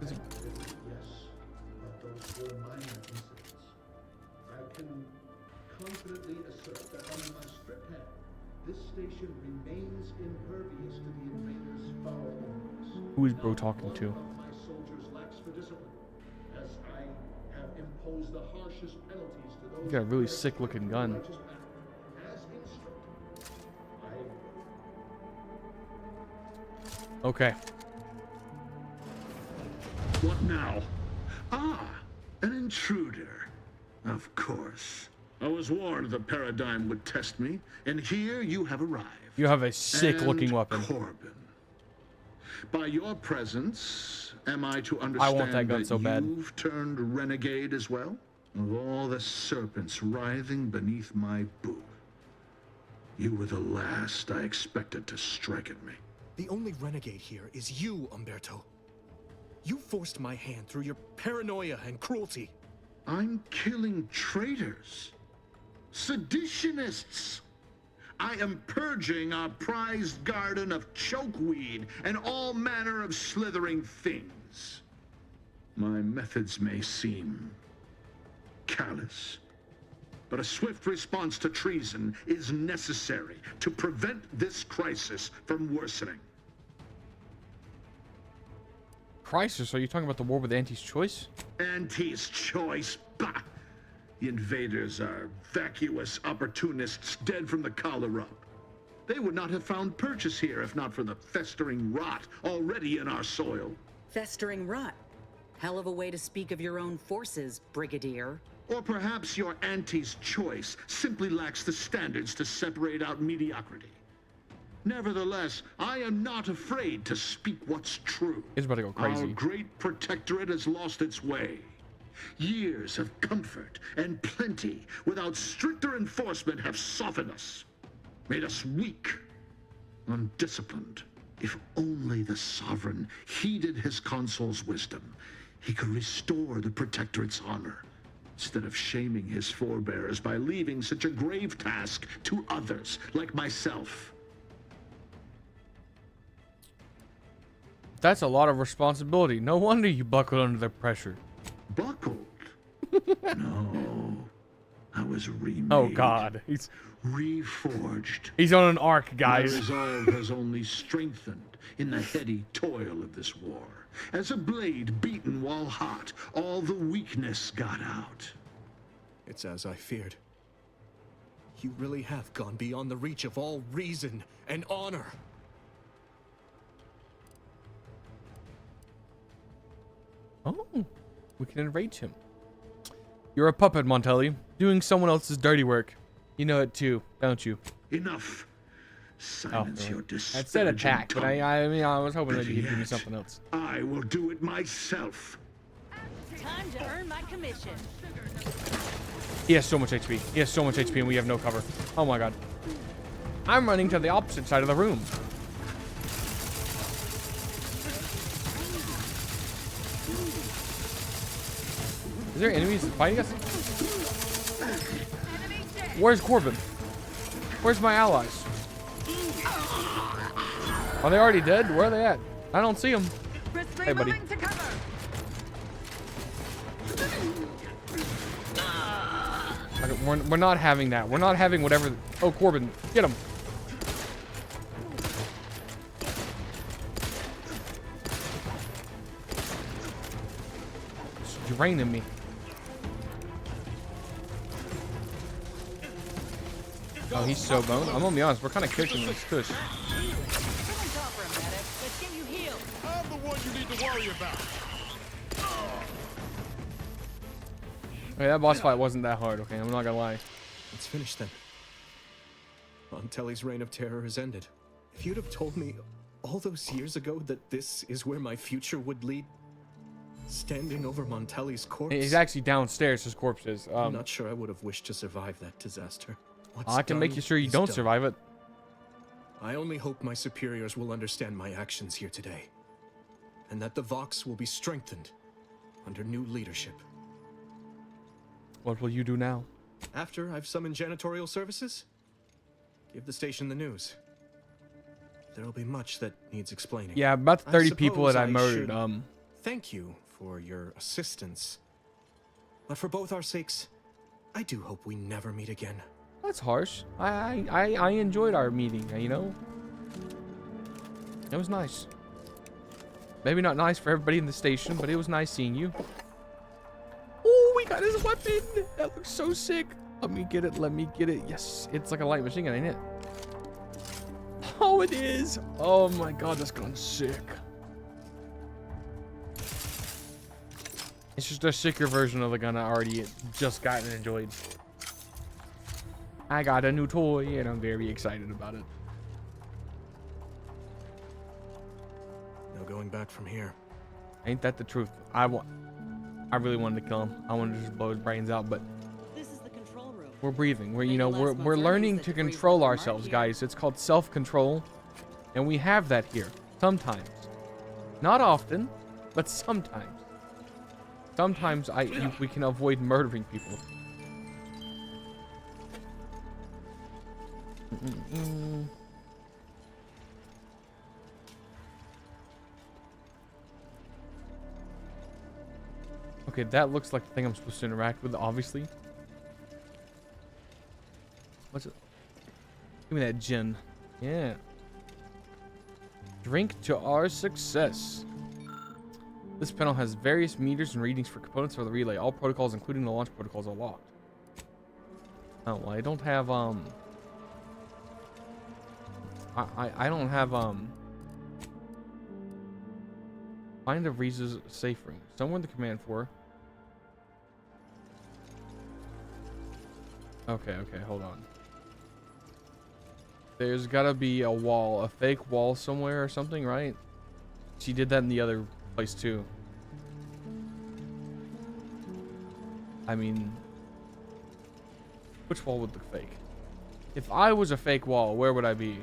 Yes, but those were minor incidents. I can confidently assert that under my strict hand, this station remains impervious to the invaders' foul orders. Who is bro talking to? My soldiers lacks for discipline, as I impose the harshest penalties to those You got a really sick looking gun. righteous path, as instructed. Okay. What now? Ah, an intruder. Of course. I was warned the paradigm would test me, and here you have arrived. You have a sick looking weapon. Corbin. By your presence, am I to understand I want that gun so bad. You've turned renegade as well? Of all the serpents writhing beneath my boot, you were the last I expected to strike at me. The only renegade here is you, Umberto. You forced my hand through your paranoia and cruelty. I'm killing traitors, seditionists. I am purging our prized garden of chokeweed and all manner of slithering things. My methods may seem callous, but a swift response to treason is necessary to prevent this crisis from worsening. Crisis? Are you talking about the war with Auntie's choice? Auntie's choice? Bah! The invaders are vacuous opportunists dead from the collar up. They would not have found purchase here if not for the festering rot already in our soil. Festering rot. Hell of a way to speak of your own forces, Brigadier. Or perhaps your Auntie's choice simply lacks the standards to separate out mediocrity. Nevertheless, I am not afraid to speak what's true. It's about to go crazy. Our great protectorate has lost its way. Years of comfort and plenty without stricter enforcement have softened us, made us weak, undisciplined. If only the Sovereign heeded his consul's wisdom, he could restore the protectorate's honor, instead of shaming his forebears by leaving such a grave task to others like myself. That's a lot of responsibility. No wonder you buckled under the pressure. Buckled? No. I was remade. Oh God, he's reforged. He's on an arc, guys. My resolve has only strengthened in the heady toil of this war. As a blade beaten while hot, all the weakness got out. It's as I feared. You really have gone beyond the reach of all reason and honor. Oh, we can enrage him. You're a puppet, Montelli, doing someone else's dirty work. You know it too, don't you? Enough. Silence your disparaging I said attack, but tongue. I mean, I was hoping that Better you could give me yet, something else. I will do it myself. Time to earn my commission. He has so much HP. He has so much HP, and we have no cover. Oh my God. I'm running to the opposite side of the room. Is there enemies fighting us? Where's Corbin? Where's my allies? Are they already dead? Where are they at? I don't see them. Hey, buddy. Okay, we're not having that. We're not having whatever. Oh, Corbin, get him. It's draining me. Oh, he's so boned. I'm gonna be honest, we're kind of kicking this tush. I'm the one you need to worry about. Okay, that boss fight wasn't that hard, okay? I'm not gonna lie. It's finished then. Montelli's reign of terror has ended. If you'd have told me all those years ago that this is where my future would lead, standing over Montelli's corpse... He's actually downstairs, his corpse is. I'm not sure I would have wished to survive that disaster. What's I can make done you sure you is don't done. survive it. I only hope my superiors will understand my actions here today, and that the Vox will be strengthened under new leadership. What will you do now? After I've summoned janitorial services, give the station the news. There'll be much that needs explaining. Yeah, about the 30 people that I suppose murdered. should thank you for your assistance. But for both our sakes, I do hope we never meet again. That's harsh. I enjoyed our meeting, you know? It was nice. Maybe not nice for everybody in the station, but it was nice seeing you. Oh, we got his weapon. That looks so sick. Let me get it. Let me get it. Yes, it's like a light machine gun, ain't it? Oh, it is. Oh my god, that's gone sick. It's just a sicker version of the gun I already just got and enjoyed. I got a new toy and I'm very excited about it. No going back from here. Ain't that the truth? I really wanted to kill him. I wanted to just blow his brains out, but This is the control room. we're breathing. We're learning to control ourselves, guys. It's called self-control, and we have that here sometimes. Not often, but sometimes. Sometimes we can avoid murdering people. Okay, that looks like the thing I'm supposed to interact with, obviously. What's it? Give me that gin. Yeah. Drink to our success. This panel has various meters and readings for components of the relay. All protocols, including the launch protocols, are locked. Oh, well, I don't have, I don't have, find a Reese's safe room. Somewhere in the command floor. Okay, hold on. There's gotta be a wall, a fake wall somewhere or something, right? She did that in the other place too. I mean, which wall would look fake? If I was a fake wall, where would I be?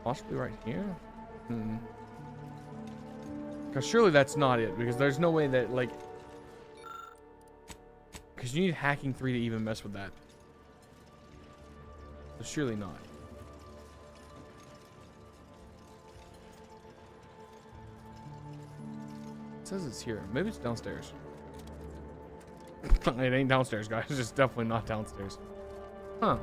Possibly right here? Because surely that's not it, because there's no way that, like... Because you need hacking 3 to even mess with that. So surely not. It says it's here. Maybe it's downstairs. It ain't downstairs, guys. It's just definitely not downstairs. Huh.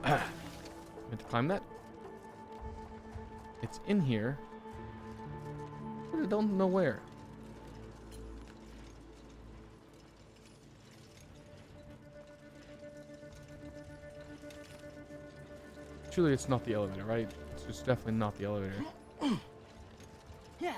Meant to climb that? It's in here. But I don't know where. Surely it's not the elevator, right? It's just definitely not the elevator. Yeah.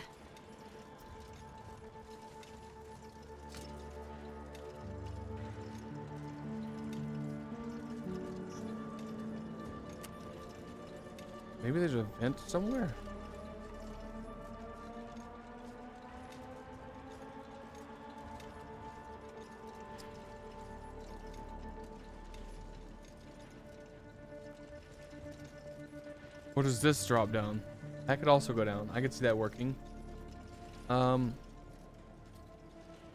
Maybe there's a vent somewhere? Or does this drop down? That could also go down. I could see that working.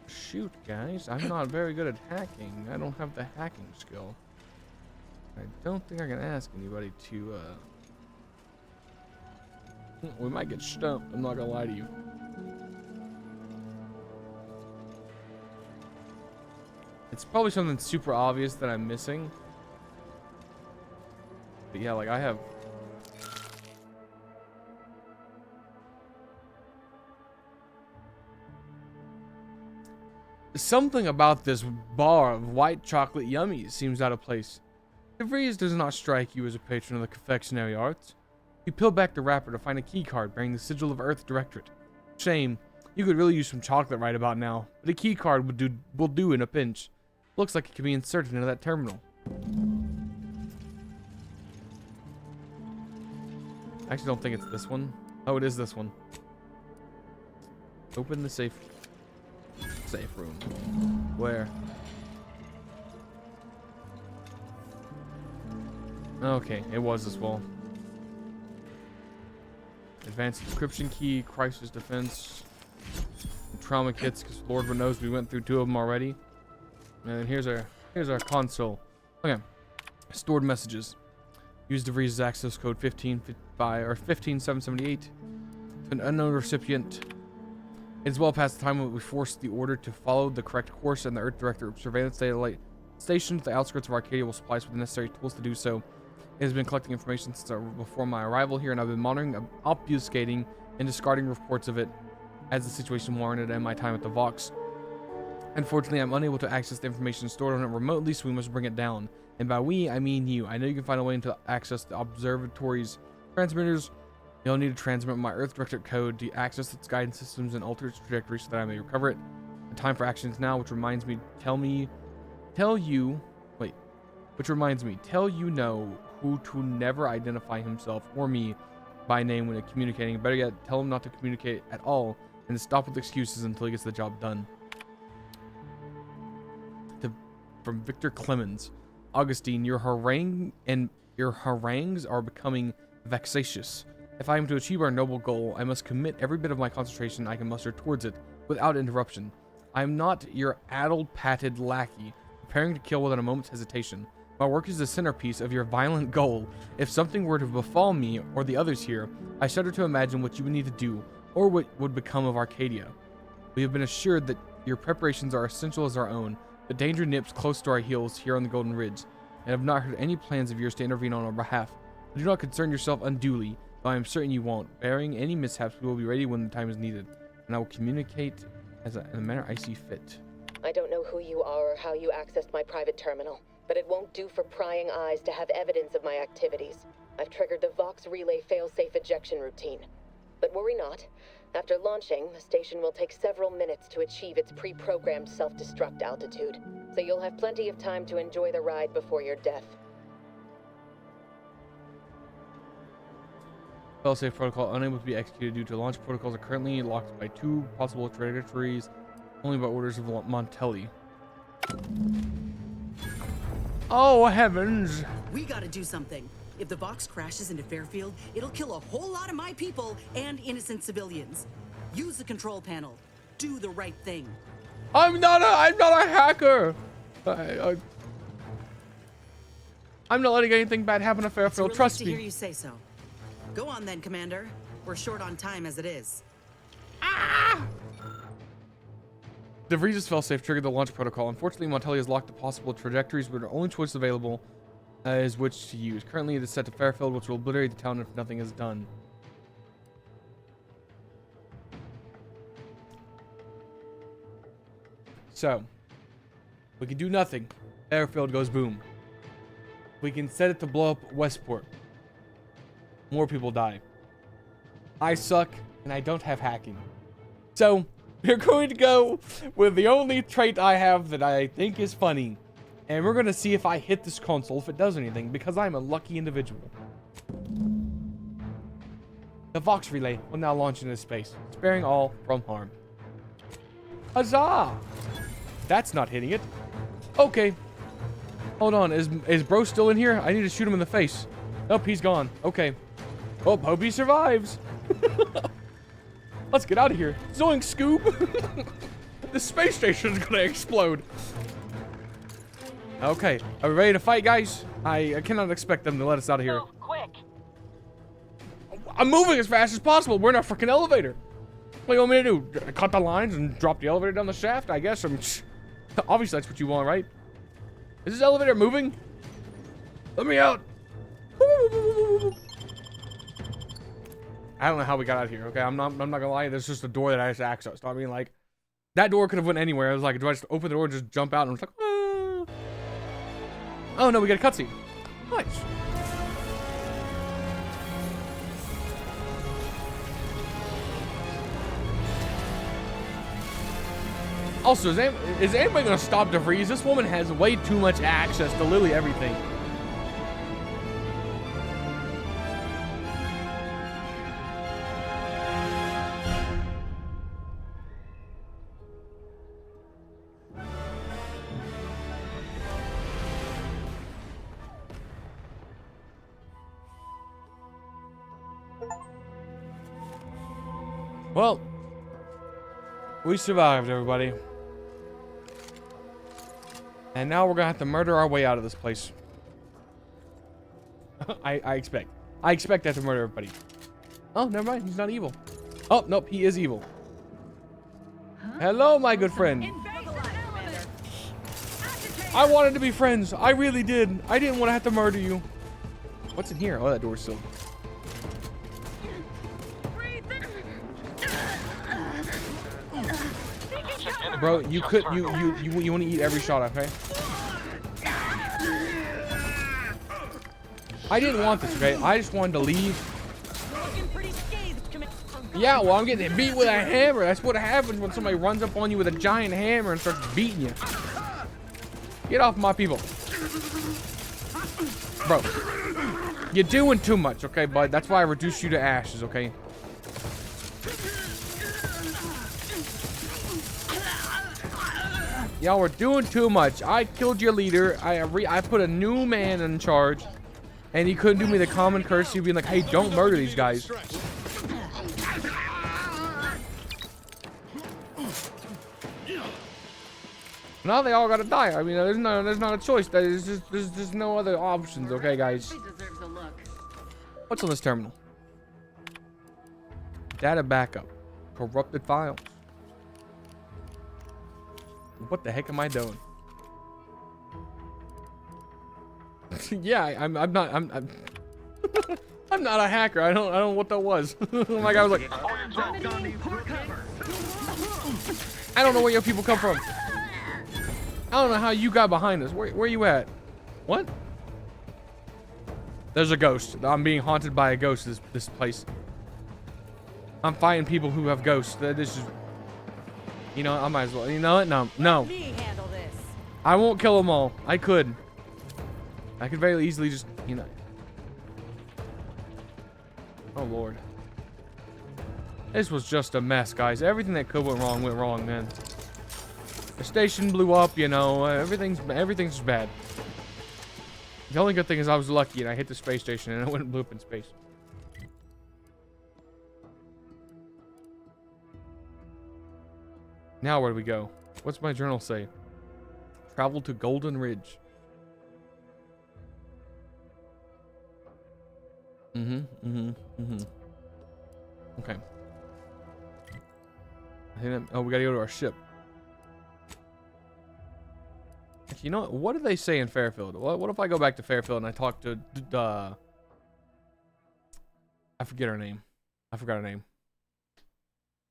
Shoot, guys. I'm not very good at hacking. I don't have the hacking skill. I don't think I can ask anybody to, we might get stumped. I'm not gonna lie to you. It's probably something super obvious that I'm missing. But yeah, like I have... Something about this bar of white chocolate yummies seems out of place. DeVries does not strike you as a patron of the confectionery arts. You peel back the wrapper to find a key card bearing the sigil of Earth Directorate. Shame. You could really use some chocolate right about now, but a key card will do in a pinch. Looks like it can be inserted into that terminal. I actually don't think it's this one. Oh, it is this one. Open the safe room. Where? Okay, it was this wall. Advanced encryption key, crisis defense, trauma kits, because Lord knows we went through 2 of them already. And here's our console. Okay, stored messages. Use DeVries' access code 15778 to an unknown recipient. It is well past the time when we forced the order to follow the correct course, and the Earth Director surveillance satellite station to the outskirts of Arcadia will supply us with the necessary tools to do so. has been collecting information since before my arrival here, and I've been monitoring, obfuscating, and discarding reports of it as the situation warranted in my time at the Vox. Unfortunately, I'm unable to access the information stored on it remotely, so we must bring it down. And by we, I mean you. I know you can find a way to access the observatory's transmitters. You'll need to transmit my Earth-directed code to access its guidance systems and alter its trajectory so that I may recover it. The time for action is now, which reminds me, tell you know who to never identify himself or me by name when communicating. Better yet, tell him not to communicate at all and to stop with excuses until he gets the job done. From Victor Clemens. Augustine, your harangues are becoming vexatious. If I am to achieve our noble goal, I must commit every bit of my concentration I can muster towards it, without interruption. I am not your addle-pated lackey, preparing to kill without a moment's hesitation. My work is the centerpiece of your violent goal. If something were to befall me or the others here, I shudder to imagine what you would need to do, or what would become of Arcadia. We have been assured that your preparations are essential as our own. The danger nips close to our heels here on the Golden Ridge, and have not heard any plans of yours to intervene on our behalf. Do not concern yourself unduly, though I am certain you won't. Bearing any mishaps, we will be ready when the time is needed, and I will communicate in a manner I see fit. I don't know who you are or how you accessed my private terminal, but it won't do for prying eyes to have evidence of my activities. I've triggered the Vox Relay fail-safe ejection routine. But worry not. After launching, the station will take several minutes to achieve its pre-programmed self-destruct altitude, so you'll have plenty of time to enjoy the ride before your death. Fail-safe protocol unable to be executed due to launch protocols are currently locked by 2 possible trajectories, only by orders of Montelli. Oh heavens! We gotta do something. If the Vox crashes into Fairfield, it'll kill a whole lot of my people and innocent civilians. Use the control panel. Do the right thing. I'm not a hacker. I'm not letting anything bad happen to Fairfield. Trust me. To hear you say so. Go on then, Commander. We're short on time as it is. De Vries's failsafe triggered the launch protocol. Unfortunately, Montelli has locked the possible trajectories, but the only choice available is which to use. Currently, it is set to Fairfield, which will obliterate the town if nothing is done. So, we can do nothing. Fairfield goes boom. We can set it to blow up Westport. More people die. I suck, and I don't have hacking. So, we're going to go with the only trait I have that I think is funny. And we're going to see if I hit this console, if it does anything, because I'm a lucky individual. The Vox Relay will now launch into space, sparing all from harm. Huzzah! That's not hitting it. Okay. Hold on, is bro still in here? I need to shoot him in the face. Nope, he's gone. Okay. Oh, hope he survives. Let's get out of here. Zoink, Scoob. The space station is going to explode. Okay, are we ready to fight, guys? I cannot expect them to let us out of here. Quick! I'm moving as fast as possible. We're in a freaking elevator. What do you want me to do? Cut the lines and drop the elevator down the shaft? I guess. Obviously, that's what you want, right? Is this elevator moving? Let me out. I don't know how we got out of here. Okay, I'm not gonna lie. There's just a door that I just accessed. I mean, like, that door could have went anywhere. I was like, do I just open the door and just jump out? And I was like, oh no, we got a cutscene. Nice. Also, is anybody gonna stop De Vries? This woman has way too much access to literally everything. Well, we survived, everybody. And now we're gonna have to murder our way out of this place. I expect that to murder everybody. Oh, never mind. He's not evil. Oh, nope. He is evil. Huh? Hello, my good friend. I wanted to be friends. I really did. I didn't want to have to murder you. What's in here? Oh, that door's sealed. Bro, you could you want to eat every shot, okay? I didn't want this, okay? I just wanted to leave. Yeah, well, I'm getting beat with a hammer. That's what happens when somebody runs up on you with a giant hammer and starts beating you. Get off my people. Bro, you're doing too much, okay, bud? That's why I reduced you to ashes, okay? Y'all were doing too much. I killed your leader. I put a new man in charge, and he couldn't do me the common courtesy of being like, hey, don't murder these guys. Now they all gotta die. I mean, there's not a choice. There's just no other options, okay, guys? What's on this terminal? Data backup. Corrupted files. What the heck am I doing? Yeah, I'm not I'm not a hacker. I don't know what that was. My guy was like, I don't know where your people come from. I don't know how you got behind us. Where you at? What? There's a ghost. I'm being haunted by a ghost. This place. I'm fighting people who have ghosts. This is. You know, I might as well. You know what? No. I won't kill them all. I could very easily just, you know. Oh Lord. This was just a mess, guys. Everything that could went wrong, man. The station blew up, you know. Everything's just bad. The only good thing is I was lucky and I hit the space station and it went and blew up in space. Now where do we go? What's my journal say? Travel to Golden Ridge. Okay. I think that, we gotta go to our ship. Actually, you know what do they say in Fairfield? What if I go back to Fairfield and I talk to I forget her name. I forgot her name.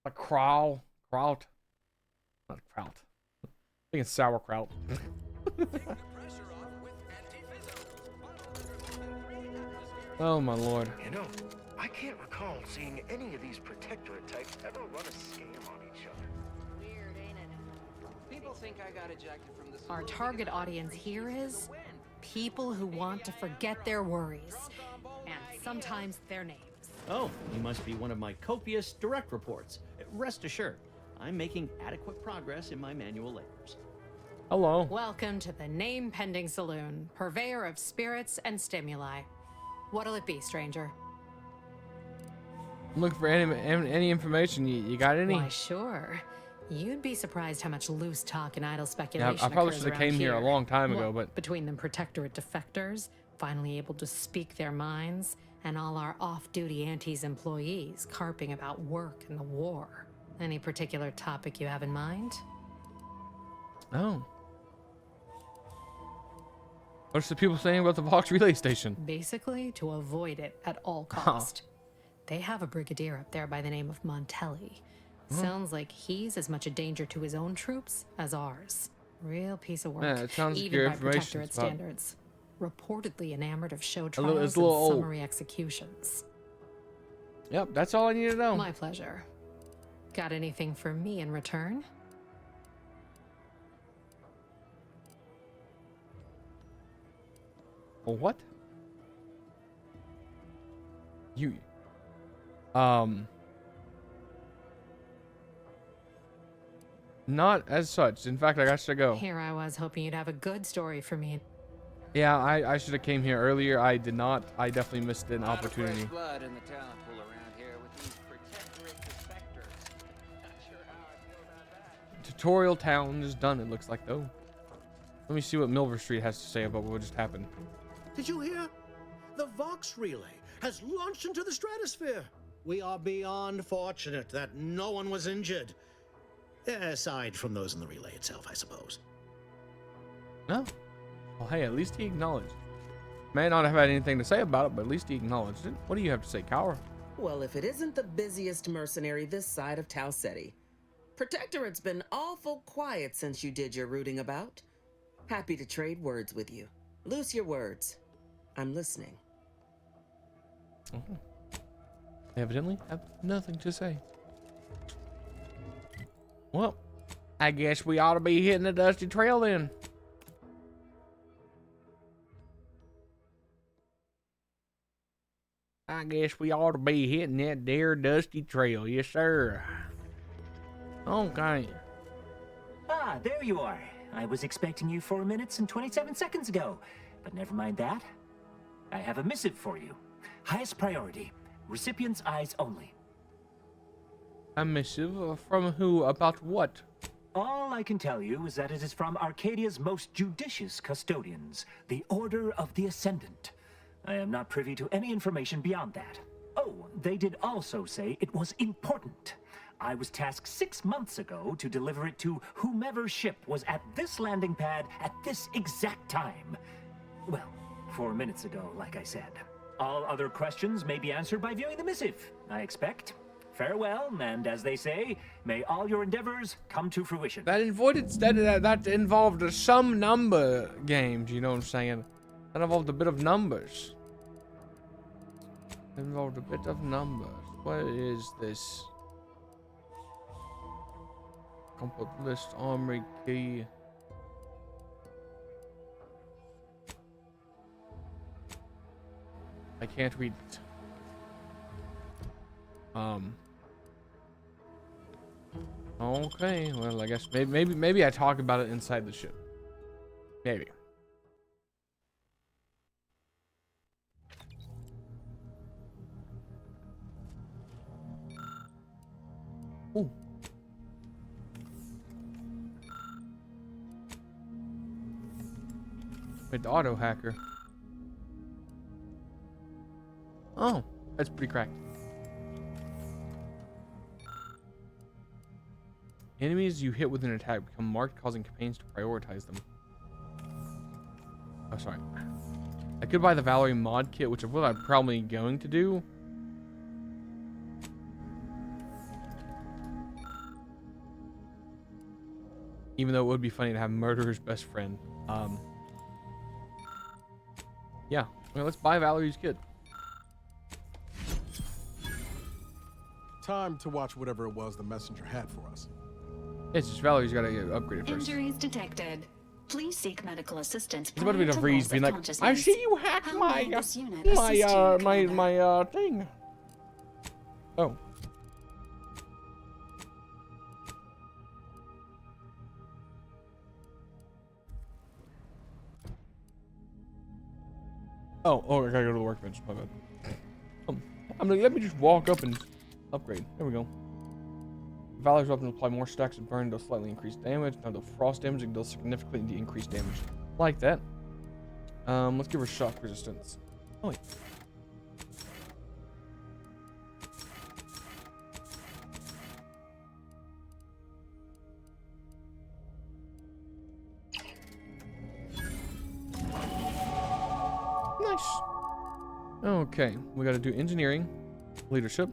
A Kraut. Not kraut. I think it's sauerkraut. Oh my Lord. You know, I can't recall seeing any of these protectorate types ever run a scam on each other. Weird, ain't it? People think I got ejected from the. Our target audience here is people who want to forget their worries and sometimes their names. Oh, you must be one of my copious direct reports. Rest assured, I'm making adequate progress in my manual labors. Hello. Welcome to the Name Pending Saloon, purveyor of spirits and stimuli. What'll it be, stranger? I'm looking for any information. You got any? Why, sure. You'd be surprised how much loose talk and idle speculation. Yeah, I probably should have came here a long time ago, but between the protectorate defectors, finally able to speak their minds, and all our off-duty Antes employees carping about work and the war. Any particular topic you have in mind? Oh. What's the people saying about the Vox relay station? Basically, to avoid it at all cost. They have a brigadier up there by the name of Montelli. Sounds like he's as much a danger to his own troops as ours. Real piece of work. Yeah, it sounds even like by protectorate standards. Reportedly enamored of show trials and summary executions. Yep, that's all I need to know. My pleasure. Got anything for me in return? What? You... Not as such. In fact, I got to go. Here I was hoping you'd have a good story for me. Yeah, I should have came here earlier. I did not. I definitely missed an opportunity. Blood in the talent pool around here with these protectorate defectors. Not sure how I feel about that. Tutorial town is done, it looks like, though. Let me see what Milver Street has to say about what just happened. Did you hear? The Vox relay has launched into the stratosphere. We are beyond fortunate that no one was injured. Aside from those in the relay itself, I suppose. No. Well, hey, at least he acknowledged. May not have had anything to say about it, but at least he acknowledged it. What do you have to say, Cowra? Well, if it isn't the busiest mercenary this side of Tau Ceti. Protectorate's been awful quiet since you did your rooting about. Happy to trade words with you. Loose your words. I'm listening. Evidently have nothing to say. Well, I guess we ought to be hitting the dusty trail then. I guess we ought to be hitting that there dusty trail. Yes, sir. Okay. Ah, there you are. I was expecting you 4 minutes and 27 seconds ago, but never mind that. I have a missive for you. Highest priority. Recipient's eyes only. A missive from who? About what? All I can tell you is that it is from Arcadia's most judicious custodians, the Order of the Ascendant. I am not privy to any information beyond that. Oh, they did also say it was important. I was tasked 6 months ago to deliver it to whomever ship was at this landing pad at this exact time. Well, 4 minutes ago, like I said. All other questions may be answered by viewing the missive, I expect. Farewell, and as they say, may all your endeavors come to fruition. That involved some number games, you know what I'm saying? That involved a bit of numbers. It involved a bit of numbers. What is this? Complete list, armory key. I can't read it. Okay, well, I guess maybe I talk about it inside the ship. Maybe. Ooh. With the auto hacker. Oh, that's pretty cracked. Enemies you hit with an attack become marked, causing companions to prioritize them. Oh, sorry. I could buy the Valerie mod kit, which is what I'm probably going to do. Even though it would be funny to have Murderer's best friend. Yeah. Well, let's buy Valerie's kit. Time to watch whatever it was the messenger had for us. It's just Valerie's got to get upgraded first. Injuries detected. Please seek medical assistance. It's about to be the freeze being like, I see you hacked my thing. Oh. Oh, I gotta go to the workbench. My bad. I'm like, let me just walk up and upgrade. There we go. Valor's weapon apply more stacks of burn, does slightly increased damage. Now the frost damage and does significantly increased damage. Like that. Let's give her shock resistance. Oh wait. Nice. Okay, we got to do engineering, leadership,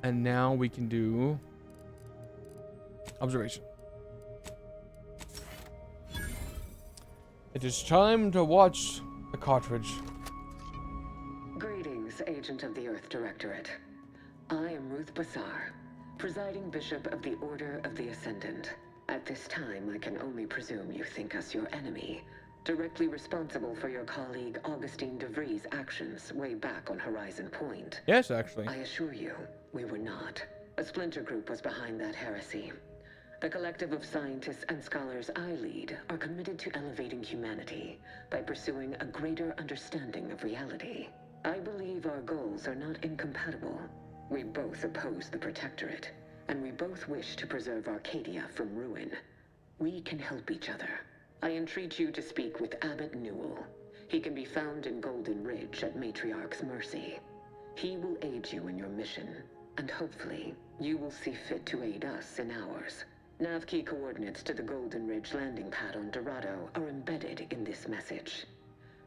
and now we can do observation. It is time to watch the cartridge. Greetings, Agent of the Earth Directorate. I am Ruth Bassar, presiding Bishop of the Order of the Ascendant. At this time, I can only presume you think us your enemy, directly responsible for your colleague Augustine de Vries' actions way back on Horizon Point. Yes, actually. I assure you, we were not. A splinter group was behind that heresy. The collective of scientists and scholars I lead are committed to elevating humanity by pursuing a greater understanding of reality. I believe our goals are not incompatible. We both oppose the Protectorate, and we both wish to preserve Arcadia from ruin. We can help each other. I entreat you to speak with Abbot Newell. He can be found in Golden Ridge at Matriarch's mercy. He will aid you in your mission, and hopefully, you will see fit to aid us in ours. Nav key coordinates to the Golden Ridge landing pad on Dorado are embedded in this message.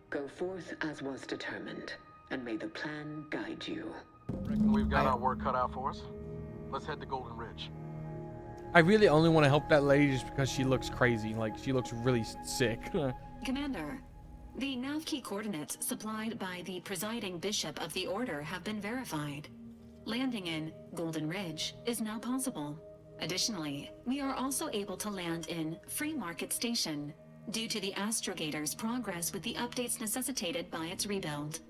Go forth as was determined, and may the plan guide you. Reckon we've got our work cut out for us. Let's head to Golden Ridge. I really only want to help that lady just because she looks crazy. Like, she looks really sick. Commander, the nav key coordinates supplied by the presiding bishop of the Order have been verified. Landing in Golden Ridge is now possible. Additionally, we are also able to land in Free Market Station due to the Astrogator's progress with the updates necessitated by its rebuild.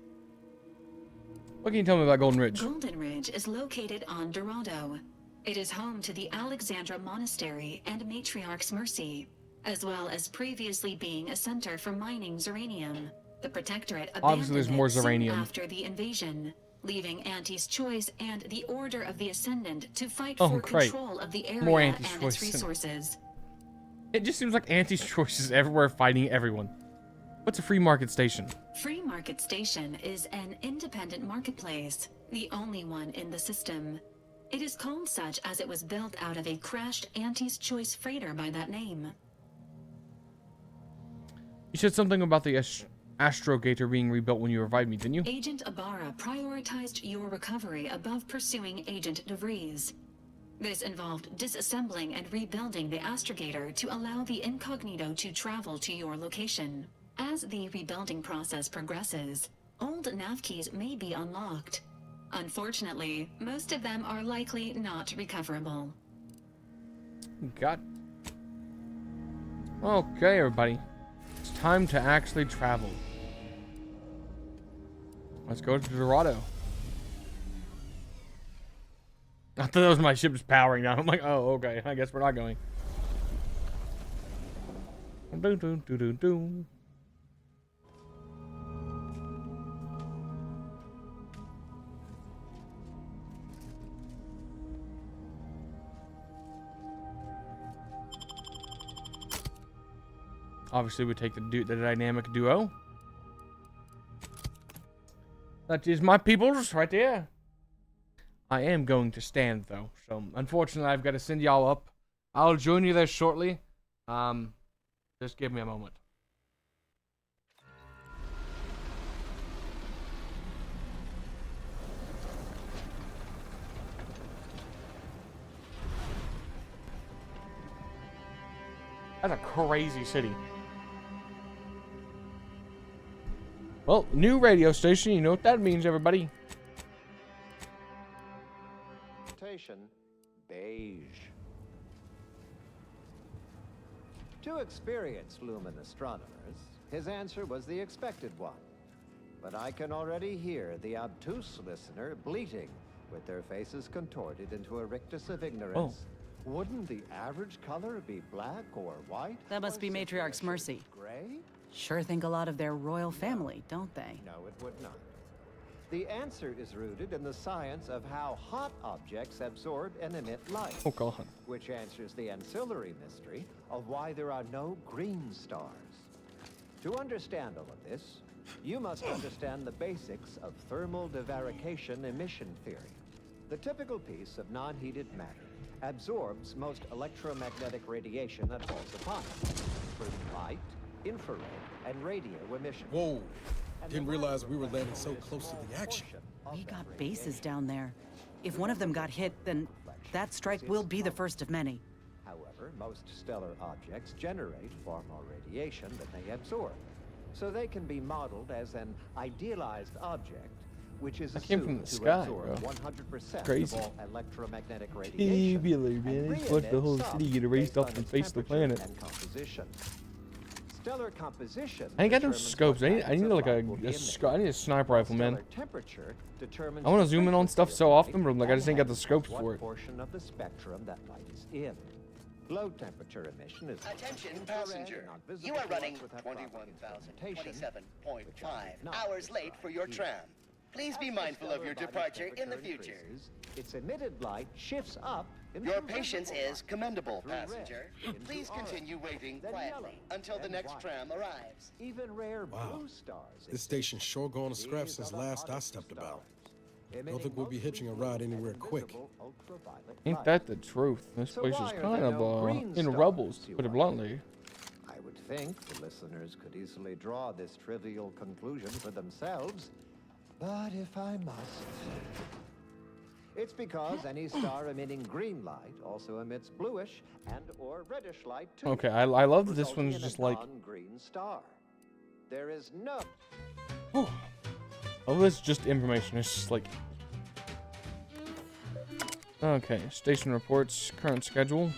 What can you tell me about Golden Ridge? Golden Ridge is located on Dorado. It is home to the Alexandra Monastery and Matriarch's Mercy, as well as previously being a center for mining Zeranium. The Protectorate Obviously, there's more soon Zeranium. after the invasion, leaving Auntie's Choice and the Order of the Ascendant to fight Oh, for great. control of the More area Auntie's and its Choice. resources. It just seems like Auntie's Choice is everywhere fighting everyone. What's a free market station? Free Market Station is an independent marketplace, the only one in the system. It is called such as it was built out of a crashed Auntie's Choice freighter by that name. You said something about the Astrogator being rebuilt when you revived me, didn't you? Agent Ibarra prioritized your recovery above pursuing Agent DeVries. This involved disassembling and rebuilding the Astrogator to allow the Incognito to travel to your location. As the rebuilding process progresses, old nav keys may be unlocked. Unfortunately, most of them are likely not recoverable. Got. Okay, everybody. It's time to actually travel. Let's go to Dorado. I thought that was my ship's powering down. I'm like, oh, okay. I guess we're not going. Doo, doo, doo, doo, doo. Obviously, we take the dynamic duo. That is my peoples right there. I am going to stand though, so unfortunately, I've got to send y'all up. I'll join you there shortly. Just give me a moment. That's a crazy city. Well, new radio station, you know what that means, everybody. Beige. To experienced Lumen astronomers, his answer was the expected one. But I can already hear the obtuse listener bleating, with their faces contorted into a rictus of ignorance. Wouldn't the average color be black or white? That must be Matriarch's Mercy. Gray? Sure think a lot of their royal family, don't they? No, it would not. The answer is rooted in the science of how hot objects absorb and emit light. Oh, God. Which answers the ancillary mystery of why there are no green stars. To understand all of this, you must understand the basics of thermal divarication emission theory. The typical piece of non-heated matter absorbs most electromagnetic radiation that falls upon it, including light, infrared, and radio emission. Whoa. Didn't realize we were landing so close to the action. We got bases down there. If one of them got hit, then that strike will be the first of many. However, most stellar objects generate far more radiation than they absorb. So they can be modeled as an idealized object, which is came from assumed the to sky, absorb bro. 100% Crazy. of all electromagnetic radiation. Tubular, man. It's like the whole city get erased off the face of the planet. And composition. Stellar composition. I ain't got no determines scopes. what I need patterns like of light will be I need a sniper rifle, man. Stellar temperature determines I want to the zoom in on frequency stuff of so light often, but like I just ain't got the and scopes what for it. portion of the spectrum that light is in. Low temperature emission is Attention infrared passenger, and not visible you are to running us without proper instrumentation, 21,027.5 hours late for your tram. Please be mindful of your departure in the future. Its emitted light shifts up. Your patience is commendable, passenger. Please continue waiting quietly until the next tram arrives. Even rare Wow. blue stars. This station's sure gone to scrap since last I stepped about. Don't think we'll be hitching a ride anywhere quick. Ain't that the truth? This place is kind of in rubbles, to put it bluntly. I would think the listeners could easily draw this trivial conclusion for themselves, but if I must... It's because any star emitting green light also emits bluish and or reddish light too. Okay, I love that this resulting one's in just a like... non-green star. There is no... Oh, this is just information. It's just like... Okay, station reports, current schedule.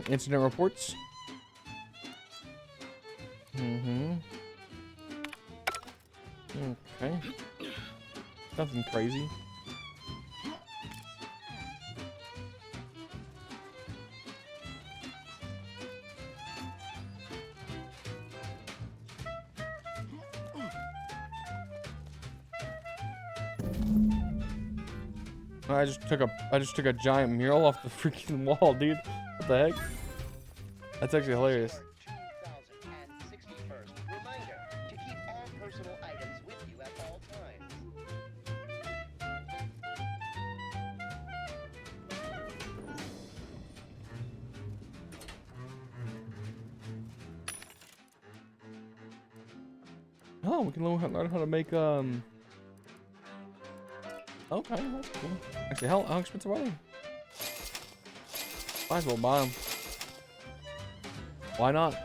Incident reports. Okay. Nothing crazy. I just took a giant mural off the freaking wall, dude. What the heck? That's actually hilarious. Reminder to keep all personal items with you at all times. Oh, we can learn how to make Okay, that's cool. Actually, how expensive are they? Might as well buy them. Why not?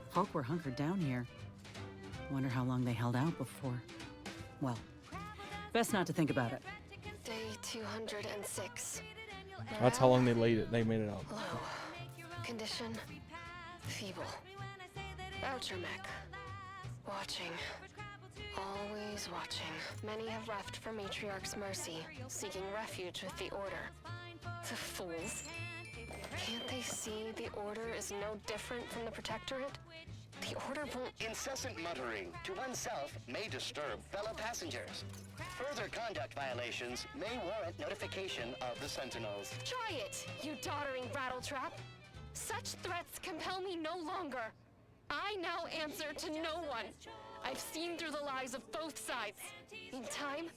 Folk were hunkered down here. Wonder how long they held out before. Well, best not to think about it. Day 206. That's how long they made it out. Low. Condition. Feeble. Outer mech. Watching. Always watching. Many have left for Matriarch's mercy, seeking refuge with the Order. The fools. Can't they see the Order is no different from the Protectorate? The Order won't... Incessant muttering to oneself may disturb fellow passengers. Further conduct violations may warrant notification of the Sentinels. Try it, you doddering rattletrap. Such threats compel me no longer. I now answer to no one. I've seen through the lies of both sides. In time,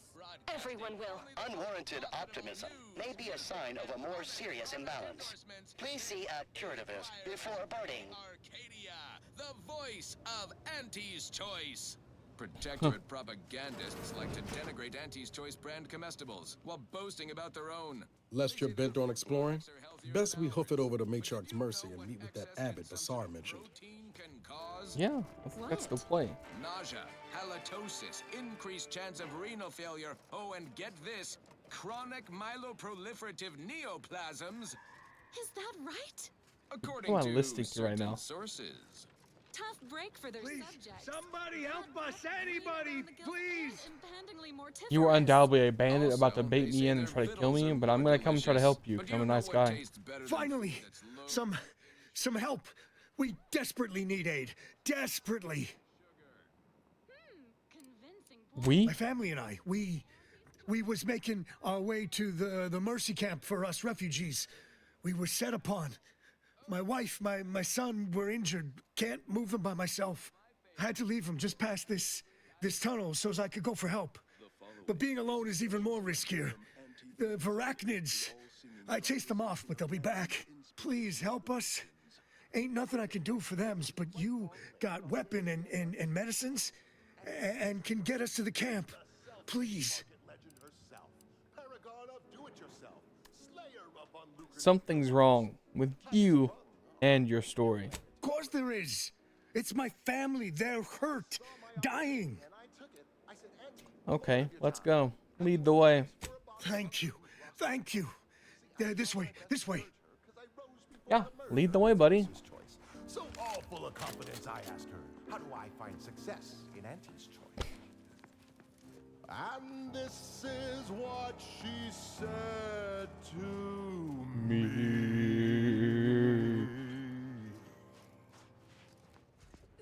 everyone will. Unwarranted optimism may be a sign of a more serious imbalance. Please see a curativist before boarding. Arcadia, the voice of Auntie's Choice. Protectorate propagandists like to denigrate Auntie's Choice brand comestibles while boasting about their own. Lest you're bent on exploring, best we hoof it over to Matriarch's Mercy and meet with that Abbot Basar mentioned. Yeah, that's the play. Nausea, halitosis, increased chance of renal failure. Oh, and get this, chronic myeloproliferative neoplasms. Is that right? According I'm to listening to right certain now. sources. Tough break for their subjects. Somebody help us, anybody, please! You were undoubtedly a bandit about to bait me in and try to kill me, but I'm gonna come and try to help you. I'm a nice guy. Finally, some help. We desperately need aid. Desperately. We? My family and I, we was making our way to the Mercy camp for us refugees. We were set upon. My wife, my son were injured. Can't move them by myself. I had to leave them just past this tunnel so as I could go for help. But being alone is even more riskier. The Varachnids, I chased them off, but they'll be back. Please help us. Ain't nothing I can do for them, but you got weapon and medicines and can get us to the camp. Please. Something's wrong with you and your story. Of course there is. It's my family. They're hurt, dying. Okay, let's go. Lead the way. Thank you. Thank you. This way. This way. Yeah, lead the way, buddy. So all full of confidence, I asked her, how do I find success in Auntie's Choice? And this is what she said to me.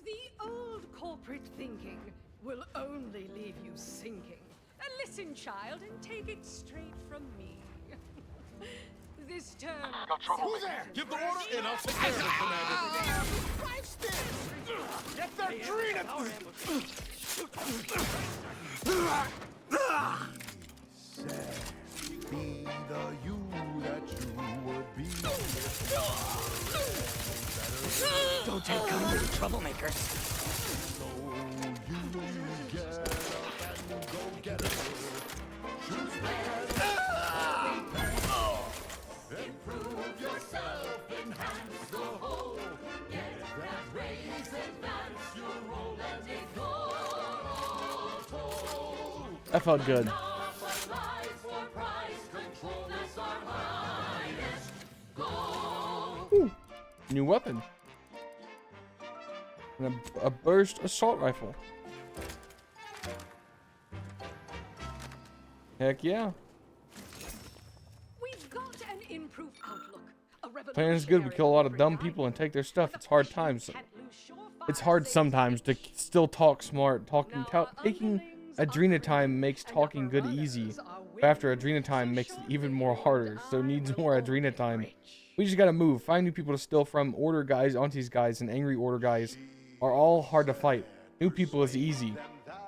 The old corporate thinking will only leave you sinking. Listen, child, and take it straight from me. This term... Who's there? Give the order and I'll take care of it, Commander. Christ this! Get that green! Said, be the you that you would be. Go take cover, you troublemakers. So you get up and go get it. Choose improve yourself, enhance the whole. Get that raise, advance your role and ignore all toll. That felt good. Ooh, new weapon. And a burst assault rifle. Heck yeah. We've got an improved outlook. Plan is good. We kill a lot of dumb people and take their stuff. It's hard times. It's hard sometimes to still talk smart. Taking Adrena time makes talking good easy. But after Adrena time makes it even more harder. So it needs more Adrena time. We just gotta move. Find new people to steal from. Order guys, aunties guys, and angry order guys are all hard to fight. New people is easy.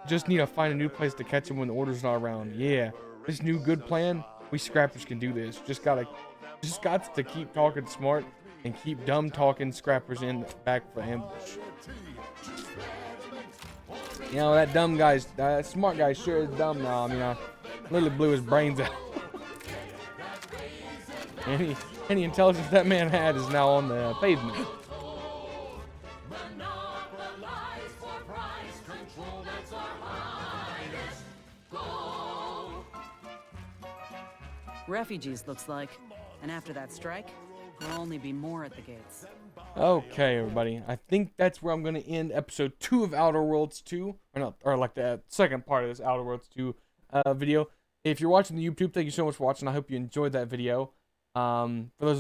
Just need to find a new place to catch them when the order's not around. Yeah. This new good plan, we scrappers can do this. Just got to keep talking smart and keep dumb talking scrappers in back for ambush. You know, that dumb guy's, that smart guy sure is dumb now. I mean, I literally blew his brains out. Any intelligence that man had is now on the pavement. Refugees, looks like. And after that strike, there'll only be more at the gates. Okay, everybody. I think that's where I'm going to end episode 2 of Outerworlds 2. Or like the second part of this Outerworlds 2 video. If you're watching the YouTube, thank you so much for watching. I hope you enjoyed that video. For those